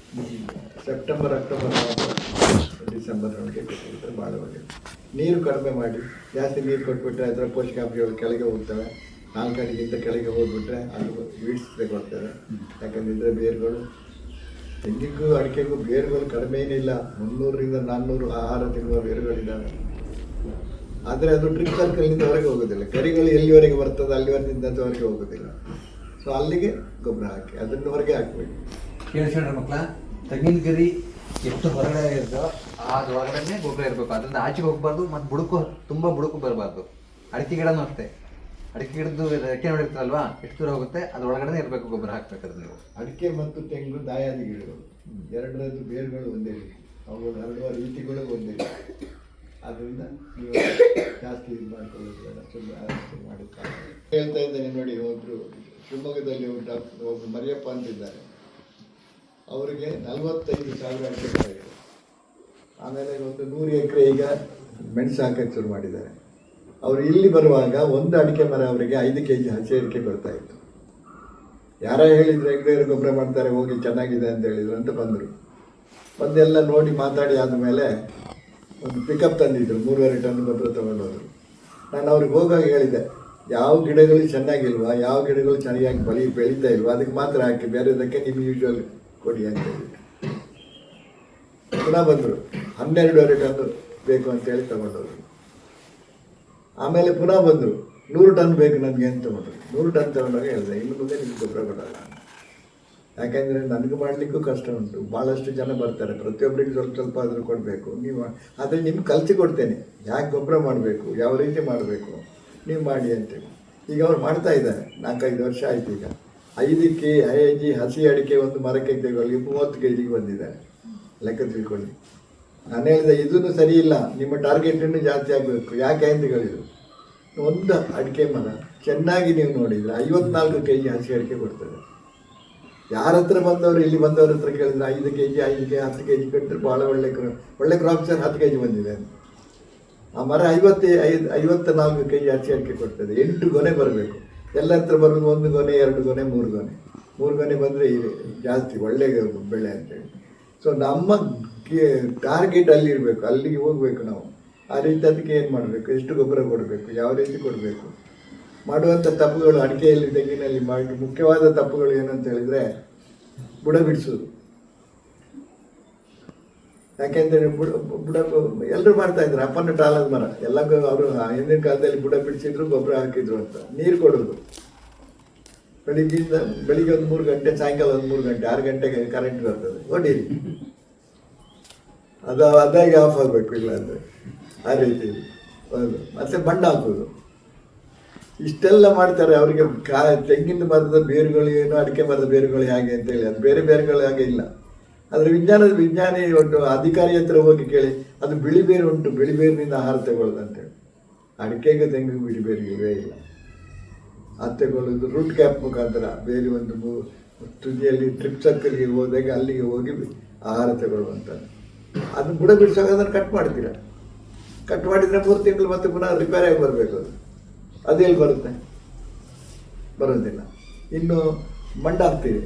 ಸೆಪ್ಟೆಂಬರ್, ಅಕ್ಟೋಬರ್, ನವೆಂಬರ್, ಡಿಸೆಂಬರ್ನೊಳಗೆ ಕೊಟ್ಟಿರ್ತಾರೆ, ಭಾಳ ಒಳ್ಳೆಯದು. ನೀರು ಕಡಿಮೆ ಮಾಡಿ, ಜಾಸ್ತಿ ನೀರು ಕೊಟ್ಬಿಟ್ರೆ ಅದರ ಪೋಷಕಾಂಶಗಳು ಕೆಳಗೆ ಹೋಗ್ತವೆ. 4 ಅಡಿಗಿಂತ ಕೆಳಗೆ ಹೋಗ್ಬಿಟ್ರೆ ಅದು ವೀಡ್ಸ್ ತಗೊಳ್ತವೆ. ಯಾಕಂದಿದ್ರೆ ಬೇರುಗಳು, ತೆಂಗಿಗೂ ಅಡಿಕೆಗೂ ಬೇರುಗಳು ಕಡಿಮೆ ಏನಿಲ್ಲ, 300ರಿಂದ 400 ಆಹಾರ ತಿನ್ನುವ ಬೇರುಗಳಿದ್ದಾವೆ. ಆದರೆ ಅದು ಡ್ರಿಪ್ ಸರ್ಕಲ್ನಿಂದ ಹೊರಗೆ ಹೋಗೋದಿಲ್ಲ. ಗರಿಗಳು ಎಲ್ಲಿವರೆಗೆ ಬರ್ತದೆ ಅಲ್ಲಿವರೆಗೆ ಹೋಗೋದಿಲ್ಲ. ಸೊ ಅಲ್ಲಿಗೆ ಗೊಬ್ಬರ ಹಾಕಿ ಅದನ್ನು ಹೊರಗೆ ಹಾಕಬೇಕು. ಕೇಳಿಸ್ಕೊಂಡ್ರೆ ಮಕ್ಕಳ, ತೆಂಗಿನ ಗರಿ ಎಷ್ಟು ಹೊರಗಡೆ ಇರ್ತೋ ಅದ್ರೊಳಗಡೆ ಗೊಬ್ಬರ ಇರಬೇಕು. ಅದರಿಂದ ಆಚೆಗೆ ಹೋಗ್ಬಾರ್ದು ಮತ್ತು ಬುಡಕು ತುಂಬ ಬುಡಕು ಬರಬಾರ್ದು. ಅಡಿಕೆ ಗಿಡನೂ ಅಷ್ಟೇ, ಅಡಿಕೆ ಗಿಡದ್ದು ರೆಕ್ಕೆ ನೋಡಿರ್ತಾರಲ್ವಾ, ಎಷ್ಟು ದೂರ ಹೋಗುತ್ತೆ ಅದ್ರೊಳಗಡೆ ಇರಬೇಕು ಗೊಬ್ಬರ ಹಾಕ್ಬೇಕಾದ್ರೆ ನೀವು. ಅಡಿಕೆ ಮತ್ತು ತೆಂಗು ದಾಯಾದಿ ಗಿಡಗಳು, ಎರಡರದ್ದು ಬೇರುಗಳು ಒಂದೇ ರೀತಿ, ಅವುಗಳು ಹರಡುವ ರೀತಿಗಳು ಒಂದೇ ರೀತಿ. ಆದ್ದರಿಂದ ನೀವು ಜಾಸ್ತಿ ಇದು ಮಾಡ್ಕೊಳ್ಳೋದು ಬೇಡ, ಸುಮ್ಮನೆ ಮಾಡುತ್ತಾರೆ. ಹೇಳ್ತಾ ಇದ್ದೇನೆ ನೋಡಿ, ಒಬ್ಬರು ಶಿವಮೊಗ್ಗದಲ್ಲಿ ಒಬ್ಬರು ಮರಿಯಪ್ಪ ಅಂತಿದ್ದಾರೆ, ಅವರಿಗೆ 45,000 ಅಡಿಕೆ ಮರ. ಆಮೇಲೆ ಒಂದು 100 ಎಕರೆ ಈಗ ಮೆಣಸು ಹಾಕಕ್ಕೆ ಶುರು ಮಾಡಿದ್ದಾರೆ. ಅವರು ಇಲ್ಲಿ ಬರುವಾಗ ಒಂದು ಅಡಿಕೆ ಮರ ಅವರಿಗೆ 5 kg ಹಸಿ ಅಡಿಕೆ ಬರ್ತಾ ಇತ್ತು. ಯಾರ ಹೇಳಿದ್ರು ಹೆಗ್ಡೆಯರು ಗೊಬ್ಬರ ಮಾಡ್ತಾರೆ, ಹೋಗಿ ಚೆನ್ನಾಗಿದೆ ಅಂತ ಹೇಳಿದ್ರು ಅಂತ ಬಂದರು. ಬಂದೆಲ್ಲ ನೋಡಿ ಮಾತಾಡಿ ಆದಮೇಲೆ ಒಂದು ಪಿಕಪ್ ತಂದಿದ್ರು, 3.5 ಟನ್ ಗೊಬ್ಬರ ತೊಗೊಂಡೋದ್ರು. ನಾನು ಅವ್ರಿಗೆ ಹೋಗಾಗ ಹೇಳಿದೆ, ಯಾವ ಗಿಡಗಳು ಚೆನ್ನಾಗಿಲ್ವಾ, ಯಾವ ಗಿಡಗಳು ಚೆನ್ನಾಗಿ ಬೆಳೀತಾ ಇಲ್ವಾ ಅದಕ್ಕೆ ಮಾತ್ರ ಹಾಕಿ, ಬೇರೆದಕ್ಕೆ ನಿಮ್ಮ ಯೂಶ್ವಲ್ ಕೊಡಿ ಅಂತ ಹೇಳಿದ್ರು. ಪುನಃ ಬಂದರು, 12.5 ಟನ್ ಬೇಕು ಅಂತೇಳಿ ತಗೊಂಡೋದ್ರು. ಆಮೇಲೆ ಪುನಃ ಬಂದರು, 100 ಟನ್ ಬೇಕು ನನಗೆ ಅಂತ ತಗೊಂಡ್ರು. 100 ಟನ್ ತಗೊಂಡಾಗ ಹೇಳಿದೆ, ಇನ್ನು ಮುಂದೆ ನಿಮ್ಗೆ ಗೊಬ್ಬರ ಕೊಡೋಲ್ಲ. ಯಾಕೆಂದರೆ ನನಗೆ ಮಾಡಲಿಕ್ಕೂ ಕಷ್ಟ ಉಂಟು, ಭಾಳಷ್ಟು ಜನ ಬರ್ತಾರೆ, ಪ್ರತಿಯೊಬ್ಬರಿಗೆ ಸ್ವಲ್ಪ ಸ್ವಲ್ಪ ಆದರೂ ಕೊಡಬೇಕು. ನೀವು ಆದರೆ ನಿಮ್ಗೆ ಕಲಿಸಿಕೊಡ್ತೇನೆ ಯಾಕೆ ಗೊಬ್ಬರ ಮಾಡಬೇಕು, ಯಾವ ರೀತಿ ಮಾಡಬೇಕು, ನೀವು ಮಾಡಿ ಅಂತೇಳಿ. ಈಗ ಅವ್ರು ಮಾಡ್ತಾ ಇದ್ದಾರೆ, 4-5 ವರ್ಷ ಆಯ್ತು. ಈಗ 5 kg ಹಸಿ ಅಡಿಕೆ ಒಂದು ಮರಕ್ಕೆ ತೆಗೊಳ್ಳಿ 30 kg ಬಂದಿದ್ದಾರೆ, ಲೆಕ್ಕ ತಿಳ್ಕೊಳ್ಳಿ. ನಾನು ಹೇಳಿದೆ, ಇದನ್ನು ಸರಿ ಇಲ್ಲ, ನಿಮ್ಮ ಟಾರ್ಗೆಟ್ ಇನ್ನೂ ಜಾಸ್ತಿ ಆಗಬೇಕು. ಯಾಕೆ ಅಂತ ಹೇಳಿದರು, ಒಂದು ಅಡಿಕೆ ಮರ ಚೆನ್ನಾಗಿ ನೀವು ನೋಡಿದರೆ 54 kg ಹಸಿ ಅಡಿಕೆ ಕೊಡ್ತದೆ. ಯಾರ ಹತ್ರ ಬಂದವರು, ಇಲ್ಲಿ ಬಂದವ್ರ ಹತ್ರ ಕೇಳಿದ್ರೆ 5 kg 10 kg ಕೊಟ್ಟರೆ ಭಾಳ ಒಳ್ಳೆ ಕ್ರಾಪ್ ಸರ್ 10 kg ಬಂದಿದೆ ಅಂತ. ಆ ಮರ 54 kg ಹಸಿ ಅಡಿಕೆ ಕೊಡ್ತದೆ. 8 ಗೊನೆ ಬರಬೇಕು. ಎಲ್ಲ ಹತ್ರ ಬರೋದು 1 ಗೊನೆ 2 ಗೊನೆ 3 ಗೊನೆ 3 ಗೊನೆ ಬಂದರೆ ಜಾಸ್ತಿ ಒಳ್ಳೆ ಬೆಳೆ ಅಂತೇಳಿ. ಸೊ ನಮ್ಮ ಟಾರ್ಗೆಟ್ ಅಲ್ಲಿ ಇರಬೇಕು, ಅಲ್ಲಿಗೆ ಹೋಗಬೇಕು ನಾವು. ಆ ರೀತಿ ಅದಕ್ಕೆ ಏನು ಮಾಡಬೇಕು, ಎಷ್ಟು ಗೊಬ್ಬರ ಕೊಡಬೇಕು, ಯಾವ ರೀತಿ ಕೊಡಬೇಕು. ಮಾಡುವಂಥ ತಪ್ಪುಗಳು ಅಡಿಕೆಯಲ್ಲಿ ತೆಂಗಿನಲ್ಲಿ ಮಾಡಿ ಮುಖ್ಯವಾದ ತಪ್ಪುಗಳು ಏನಂತ ಹೇಳಿದರೆ ಬುಡ ಬಿಡಿಸೋದು. ಯಾಕೆಂದರೆ ಬುಡ ಎಲ್ಲರೂ ಮಾಡ್ತಾ ಇದ್ದಾರೆ, ಅಪ್ಪನ ಟಾಲದ ಮರ ಎಲ್ಲ ಅವರು ಹಿಂದಿನ ಕಾಲದಲ್ಲಿ ಬುಡ ಬಿಡಿಸಿದ್ರು, ಗೊಬ್ಬರ ಹಾಕಿದ್ರು ಅಂತ. ನೀರು ಕೊಡೋದು ಬೆಳಿಗ್ಗೆ ಒಂದು 3 ಗಂಟೆ, ಸಾಯಂಕಾಲ ಒಂದು 3 ಗಂಟೆ, 6 ಗಂಟೆಗೆ ಕರೆಂಟ್ ಬರ್ತದೆ, ಹೊಡೀರಿ. ಅದಾಗಿ ಆಫ್ ಆಗಬೇಕು, ಇಲ್ಲ ಅಂದರೆ ಆ ರೀತಿ. ಹೌದು, ಮತ್ತು ಬಣ್ಣ ಹಾಕೋದು, ಇಷ್ಟೆಲ್ಲ ಮಾಡ್ತಾರೆ. ಅವರಿಗೆ ತೆಂಗಿನ ಮರದ ಬೇರುಗಳು ಏನು, ಅಡಿಕೆ ಮರದ ಬೇರುಗಳು ಹೇಗೆ ಅಂತೇಳಿ, ಅದು ಬೇರೆ ಬೇರುಗಳು ಹಾಗೆ ಇಲ್ಲ. ಆದರೆ ವಿಜ್ಞಾನಿ ಒಟ್ಟು ಅಧಿಕಾರಿ ಹತ್ರ ಹೋಗಿ ಕೇಳಿ, ಅದು ಬಿಳಿ ಬೇರು ಉಂಟು, ಬಿಳಿ ಬೇರಿನಿಂದ ಆಹಾರ ತಗೊಳ್ಳೋದು ಅಂತೇಳಿ. ಅಡಿಕೆಗೆ ತೆಂಗಿಗೆ ಬಿಳಿ ಬೇರು ಇಲ್ಲವೇ ಇಲ್ಲ. ಅದು ತಗೊಳ್ಳೋದು ರೂಟ್ ಕ್ಯಾಪ್ ಮುಖಾಂತರ, ಬೇರೆ ಒಂದು ತುದಿಯಲ್ಲಿ ಟ್ರಿಪ್ ಸರ್ಕಲ್ಗೆ ಹೋದಾಗ ಅಲ್ಲಿಗೆ ಹೋಗಿ ಆಹಾರ ತಗೊಳ್ಳುವಂಥದ್ದು. ಅದನ್ನು ಬುಡ ಬಿಡಿಸುವಾಗ ಅದನ್ನು ಕಟ್ ಮಾಡ್ತೀರಾ, ಕಟ್ ಮಾಡಿದರೆ 3 ತಿಂಗಳು ಮತ್ತೆ ಪುನಃ ರಿಪೇರ್ ಆಗಿ ಬರಬೇಕು. ಅದು ಎಲ್ಲಿ ಬರುತ್ತೆ, ಬರೋದಿಲ್ಲ. ಇನ್ನು ಮಂಡ ಹಾಕ್ತೀವಿ,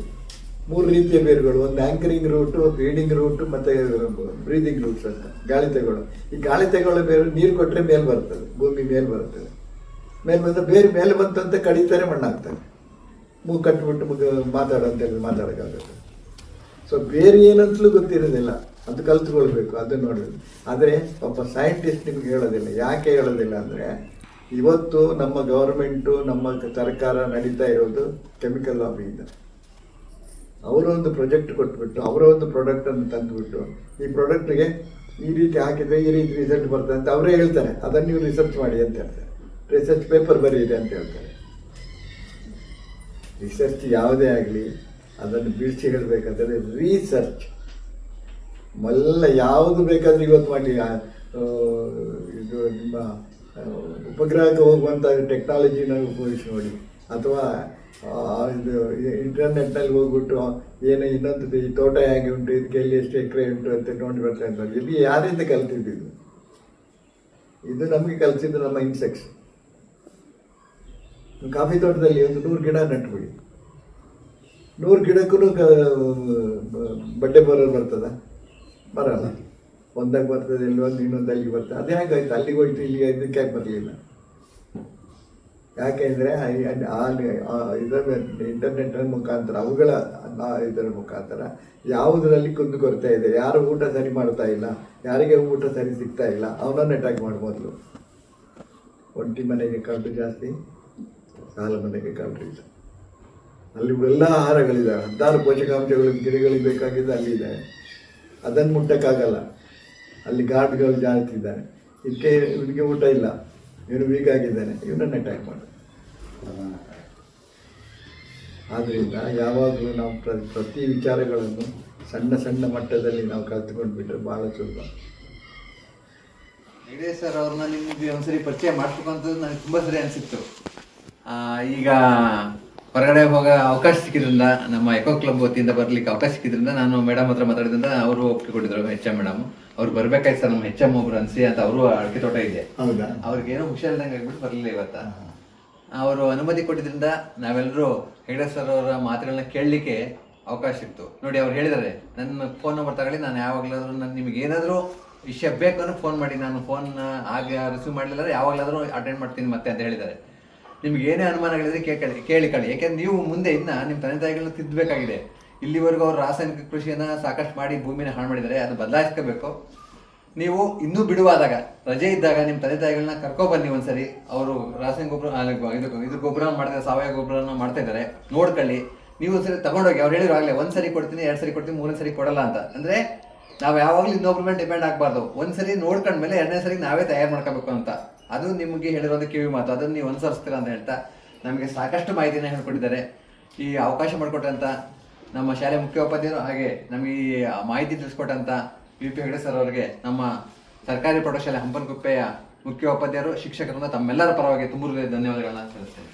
3 ರೀತಿಯ ಬೇರುಗಳು, ಒಂದು ಆ್ಯಂಕರಿಂಗ್ ರೂಟು, ಫೀಡಿಂಗ್ ರೂಟು ಮತ್ತು ಬ್ರೀದಿಂಗ್ ರೂಟ್ಸ್ ಅಂತ. ಗಾಳಿ ತಗೊಳ್ಳೋ, ಈ ಗಾಳಿ ತಗೊಳ್ಳೋ ಬೇರು ನೀರು ಕೊಟ್ಟರೆ ಮೇಲೆ ಬರ್ತದೆ, ಭೂಮಿ ಮೇಲೆ ಬರ್ತದೆ. ಮೇಲೆ ಬಂದ ಬೇರೆ ಮೇಲೆ ಬಂತಂತೆ ಕಡಿತಾರೆ, ಮಣ್ಣು ಹಾಕ್ತಾರೆ. ಮೂಗು ಕಟ್ಬಿಟ್ಟು ಮಾತಾಡೋಂತೇಳಿ ಮಾತಾಡೋಕ್ಕಾಗುತ್ತೆ. ಸೊ ಬೇರೆ ಏನಂತಲೂ ಗೊತ್ತಿರೋದಿಲ್ಲ, ಅದು ಕಲ್ತ್ಕೊಳ್ಬೇಕು, ಅದು ನೋಡಬೇಕು. ಆದರೆ ಪಾಪ ಸೈಂಟಿಸ್ಟ್ ನಿಮ್ಗೆ ಹೇಳೋದಿಲ್ಲ. ಯಾಕೆ ಹೇಳೋದಿಲ್ಲ ಅಂದರೆ, ಇವತ್ತು ನಮ್ಮ ಗೌರ್ಮೆಂಟು, ನಮ್ಮ ಸರ್ಕಾರ ನಡೀತಾ ಇರೋದು ಕೆಮಿಕಲ್ ಲಾಬಿಯಿಂದ. ಅವರೊಂದು ಪ್ರಾಜೆಕ್ಟ್ ಕೊಟ್ಬಿಟ್ಟು, ಅವರ ಒಂದು ಪ್ರಾಡಕ್ಟನ್ನು ತಂದುಬಿಟ್ಟು, ಈ ಪ್ರಾಡಕ್ಟ್ಗೆ ಈ ರೀತಿ ಹಾಕಿದರೆ ಈ ರೀತಿ ರಿಸಲ್ಟ್ ಬರ್ತದೆ ಅಂತ ಅವರೇ ಹೇಳ್ತಾರೆ. ಅದನ್ನು ನೀವು ರಿಸರ್ಚ್ ಮಾಡಿ ಅಂತ ಹೇಳ್ತಾರೆ, ರಿಸರ್ಚ್ ಪೇಪರ್ ಬರೀರಿ ಅಂತ ಹೇಳ್ತಾರೆ. ರಿಸರ್ಚ್ ಯಾವುದೇ ಆಗಲಿ ಅದನ್ನು ಬಿಡಿಸಿ ಹೇಳಬೇಕಾದ್ರೆ ರೀಸರ್ಚ್ ಮೊದಲ ಯಾವುದು ಬೇಕಾದರೂ ಇವತ್ತು ಮಾಡಿ. ಇದು ನಿಮ್ಮ ಉಪಗ್ರಹಕ್ಕೆ ಹೋಗುವಂಥ ಟೆಕ್ನಾಲಜಿನ ಉಪಯೋಗಿಸಿ ನೋಡಿ, ಅಥವಾ ಇದು ಇಂಟರ್ನೆಟ್ನಲ್ಲಿ ಹೋಗ್ಬಿಟ್ಟು ಏನೋ ಇನ್ನೊಂದು ಈ ತೋಟ ಹೇಗೆ ಉಂಟು, ಇದಕ್ಕೆ ಎಲ್ಲಿ ಎಷ್ಟು ಎಕರೆ ಉಂಟು ಅಂತ ನೋಡಿ ಬರ್ತಾ ಇದ್ದಾರೆ. ಇಲ್ಲಿ ಯಾರಿಂದ ಕಲ್ತಿದ್ದು? ಇದು ನಮಗೆ ಕಲಿಸಿದ್ದು ನಮ್ಮ ಇನ್ಸೆಕ್ಟ್ಸ್. ಕಾಫಿ ತೋಟದಲ್ಲಿ ಒಂದು 100 ಗಿಡ ನಟ್ಬಿಡಿ, 100 ಗಿಡಕ್ಕೂ ಬಡ್ಡೆ ಬರೋರು ಬರ್ತದ? ಬರಲ್ಲ. ಒಂದಾಗ ಬರ್ತದೆ, ಇಲ್ಲೊಂದು ಇನ್ನೊಂದು ಅಲ್ಲಿಗೆ ಬರ್ತದೆ. ಅದು ಹೇಗಾಯ್ತು, ಅಲ್ಲಿಗೆ ಹೋಯ್ತು ಇಲ್ಲಿಗೆ ಇದಕ್ಕೆ ಯಾಕೆ ಬರಲಿಲ್ಲ? ಯಾಕೆಂದರೆ ಇದರ ಇಂಟರ್ನೆಟ್ನ ಮುಖಾಂತರ, ಅವುಗಳ ಇದರ ಮುಖಾಂತರ ಯಾವುದರಲ್ಲಿ ಕುಂದು ಕೊರತೆ ಇದೆ, ಯಾರು ಊಟ ಸರಿ ಮಾಡ್ತಾ ಇಲ್ಲ, ಯಾರಿಗೆ ಊಟ ಸರಿ ಸಿಗ್ತಾ ಇಲ್ಲ, ಅವನನ್ನು ಅಟ್ಯಾಕ್ ಮಾಡ್ಬೋದು. ಒಂಟಿ ಮನೆಗೆ ಕಳ್ಳು ಜಾಸ್ತಿ, ಸಾಲ ಮನೆಗೆ ಕಳ್ಳು ಇಲ್ಲ. ಅಲ್ಲಿ ಎಲ್ಲ ಆಹಾರಗಳಿದ್ದಾವೆ, 16 ಪೋಷಕಾಂಶಗಳು ಗಿಡಗಳಿಗೆ ಬೇಕಾಗಿದ್ದು ಅಲ್ಲಿದೆ. ಅದನ್ನು ಮುಟ್ಟಕ್ಕಾಗಲ್ಲ. ಅಲ್ಲಿ ಗಾರ್ಡ್ಗಳು ಜಾಸ್ತಿ ಇದ್ದಾನೆ. ಇದಕ್ಕೆ ಇವನಿಗೆ ಊಟ ಇಲ್ಲ, ಇವನು ವೀಕ್ ಆಗಿದ್ದಾನೆ, ಇವನನ್ನು ಅಟ್ಯಾಕ್ ಮಾಡು. ಆದ್ದರಿಂದ ಯಾವಾಗಲೂ ನಾವು ಪ್ರತಿ ವಿಚಾರಗಳನ್ನು ಸಣ್ಣ ಸಣ್ಣ ಮಟ್ಟದಲ್ಲಿ ನಾವು ಕಲ್ತ್ಕೊಂಡು ಬಿಟ್ಟರೆ ಭಾಳ ಸುಲಭ. ಹೆಗ್ಡೆ ಸರ್ ಅವ್ರನ್ನ ನಿಮಗೆ ಒಂದ್ಸರಿ ಪರಿಚಯ ಮಾಡಿಸ್ಬೇಕಂತದ್ದು ನನಗೆ ತುಂಬ ಸರಿ ಅನಿಸಿತ್ತು. ಈಗ ಹೊರಗಡೆ ಹೋಗೋ ಅವಕಾಶ ಸಿಕ್ಕಿದ್ರಿಂದ, ನಮ್ಮ ಎಕೋ ಕ್ಲಬ್ ವತಿಯಿಂದ ಬರ್ಲಿಕ್ಕೆ ಅವಕಾಶ ಸಿಕ್ಕಿದ್ರಿಂದ ನಾನು ಮೇಡಮ್ ಹತ್ರ ಮಾತಾಡಿದ್ರಿಂದ ಅವರು ಒಪ್ಪಿಗೆ ಕೊಟ್ಟಿದ್ರು. HM ಮೇಡಮ್ ಅವ್ರು ಬರ್ಬೇಕಾಯ್ತು ಸರ್, ನಮ್ಮ HM ಒಬ್ರು ಅನ್ಸಿ ಅಂತ, ಅವರು ಅಡಿಕೆ ತೋಟ ಇದೆ, ಹೌದಾ? ಅವ್ರಿಗೇನೋ ಹುಷಾರಿಲ್ದಂಗೆ ಆಗ್ಬಿಟ್ಟು ಬರಲಿಲ್ಲ ಇವತ್ತ. ಅವರು ಅನುಮತಿ ಕೊಟ್ಟಿದ್ರಿಂದ ನಾವೆಲ್ಲರೂ ಹೆಗ್ಡೆ ಸರ್ ಅವರ ಮಾತುಗಳನ್ನ ಕೇಳಲಿಕ್ಕೆ ಅವಕಾಶ ಸಿಕ್ತು. ನೋಡಿ, ಅವ್ರು ಹೇಳಿದ್ದಾರೆ, ನನ್ನ ಫೋನ್ ನಂಬರ್ ತಗೊಳ್ಳಿ, ನಾನು ಯಾವಾಗಲಾದ್ರೂ ನಿಮ್ಗೆ ಏನಾದರೂ ವಿಷಯ ಬೇಕು ಅಂದ್ರೆ ಫೋನ್ ಮಾಡಿ, ನಾನು ಫೋನ್ ಆಗ ರಿಸೀವ್ ಮಾಡಲಿಲ್ಲ ಯಾವಾಗಲಾದರೂ ಅಟೆಂಡ್ ಮಾಡ್ತೀನಿ ಮತ್ತೆ ಅಂತ ಹೇಳಿದ್ದಾರೆ. ನಿಮ್ಗೆ ಏನೇ ಅನುಮಾನಗಳಿದ್ರೆ ಕೇಳಿಕೊಳ್ಳಿ. ಯಾಕೆಂದ್ರೆ ನೀವು ಮುಂದೆ ಇನ್ನು ನಿಮ್ಮ ತಂದೆ ತಾಯಿಗಳನ್ನ ತಿದ್ದಬೇಕಾಗಿದೆ. ಇಲ್ಲಿವರೆಗೂ ಅವರು ರಾಸಾಯನಿಕ ಕೃಷಿಯನ್ನು ಸಾಕಷ್ಟು ಮಾಡಿ ಭೂಮಿನ ಹಾಳು ಮಾಡಿದ್ದಾರೆ, ಅದು ಬದಲಾಯಿಸ್ಕೋಬೇಕು. ನೀವು ಇನ್ನೂ ಬಿಡುವಾದಾಗ, ರಜೆ ಇದ್ದಾಗ ನಿಮ್ಮ ತಂದೆ ತಾಯಿಗಳನ್ನ ಕರ್ಕೊಬನ್ನಿ ಒಂದ್ಸರಿ. ಅವರು ರಾಸಾಯನಿಕ ಗೊಬ್ಬರ ಇದು ಗೊಬ್ಬರ ಮಾಡ್ತಾರೆ, ಸಾವಯವ ಗೊಬ್ಬರನ ಮಾಡ್ತಾ ಇದ್ದಾರೆ, ನೋಡ್ಕೊಳ್ಳಿ. ನೀವು ಒಂದ್ಸರಿ ತಗೊಂಡೋಗಿ. ಅವ್ರು ಹೇಳಿದ್ರು ಆಗಲೇ, 1 ಸರಿ ಕೊಡ್ತೀನಿ, 2 ಸರಿ ಕೊಡ್ತೀನಿ, 3 ಸರಿ ಕೊಡಲ್ಲ ಅಂತ. ಅಂದರೆ ನಾವು ಯಾವಾಗಲೂ ಇನ್ನೊಬ್ರ ಮೇಲೆ ಡಿಪೆಂಡ್ ಆಗಬಾರ್ದು. 1 ಸರಿ ನೋಡ್ಕೊಂಡ್ಮೇಲೆ 2ನೇ ಸರಿ ನಾವೇ ತಯಾರು ಮಾಡ್ಕೋಬೇಕು ಅಂತ. ಅದು ನಿಮಗೆ ಹೇಳಿರೋದು ಕಿವಿ ಮಾತು, ಅದನ್ನು ನೀವು ಅನುಸರಿಸ್ತೀರಾ ಅಂತ ಹೇಳ್ತಾ ನಮಗೆ ಸಾಕಷ್ಟು ಮಾಹಿತಿನ ಹೇಳ್ಕೊಟ್ಟಿದ್ದಾರೆ. ಈ ಅವಕಾಶ ಮಾಡಿಕೊಟ್ಟಂತ ನಮ್ಮ ಶಾಲೆ ಮುಖ್ಯೋಪಾಧ್ಯಾಯರು, ಹಾಗೆ ನಮಗೆ ಈ ಮಾಹಿತಿ ತಿಳಿಸ್ಕೊಟ್ಟಂತ VP ಹೆಗ್ಡೆ ಸರ್ ಅವರಿಗೆ, ನಮ್ಮ ಸರ್ಕಾರಿ ಪ್ರೌಢಶಾಲೆ ಹಂಪನಕುಪ್ಪೆಯ ಮುಖ್ಯೋಪಾಧ್ಯಾಯರು, ಶಿಕ್ಷಕರಿಂದ ತಮ್ಮೆಲ್ಲರ ಪರವಾಗಿ ತುಂಬ ಧನ್ಯವಾದಗಳನ್ನ ತಿಳಿಸ್ತೇನೆ.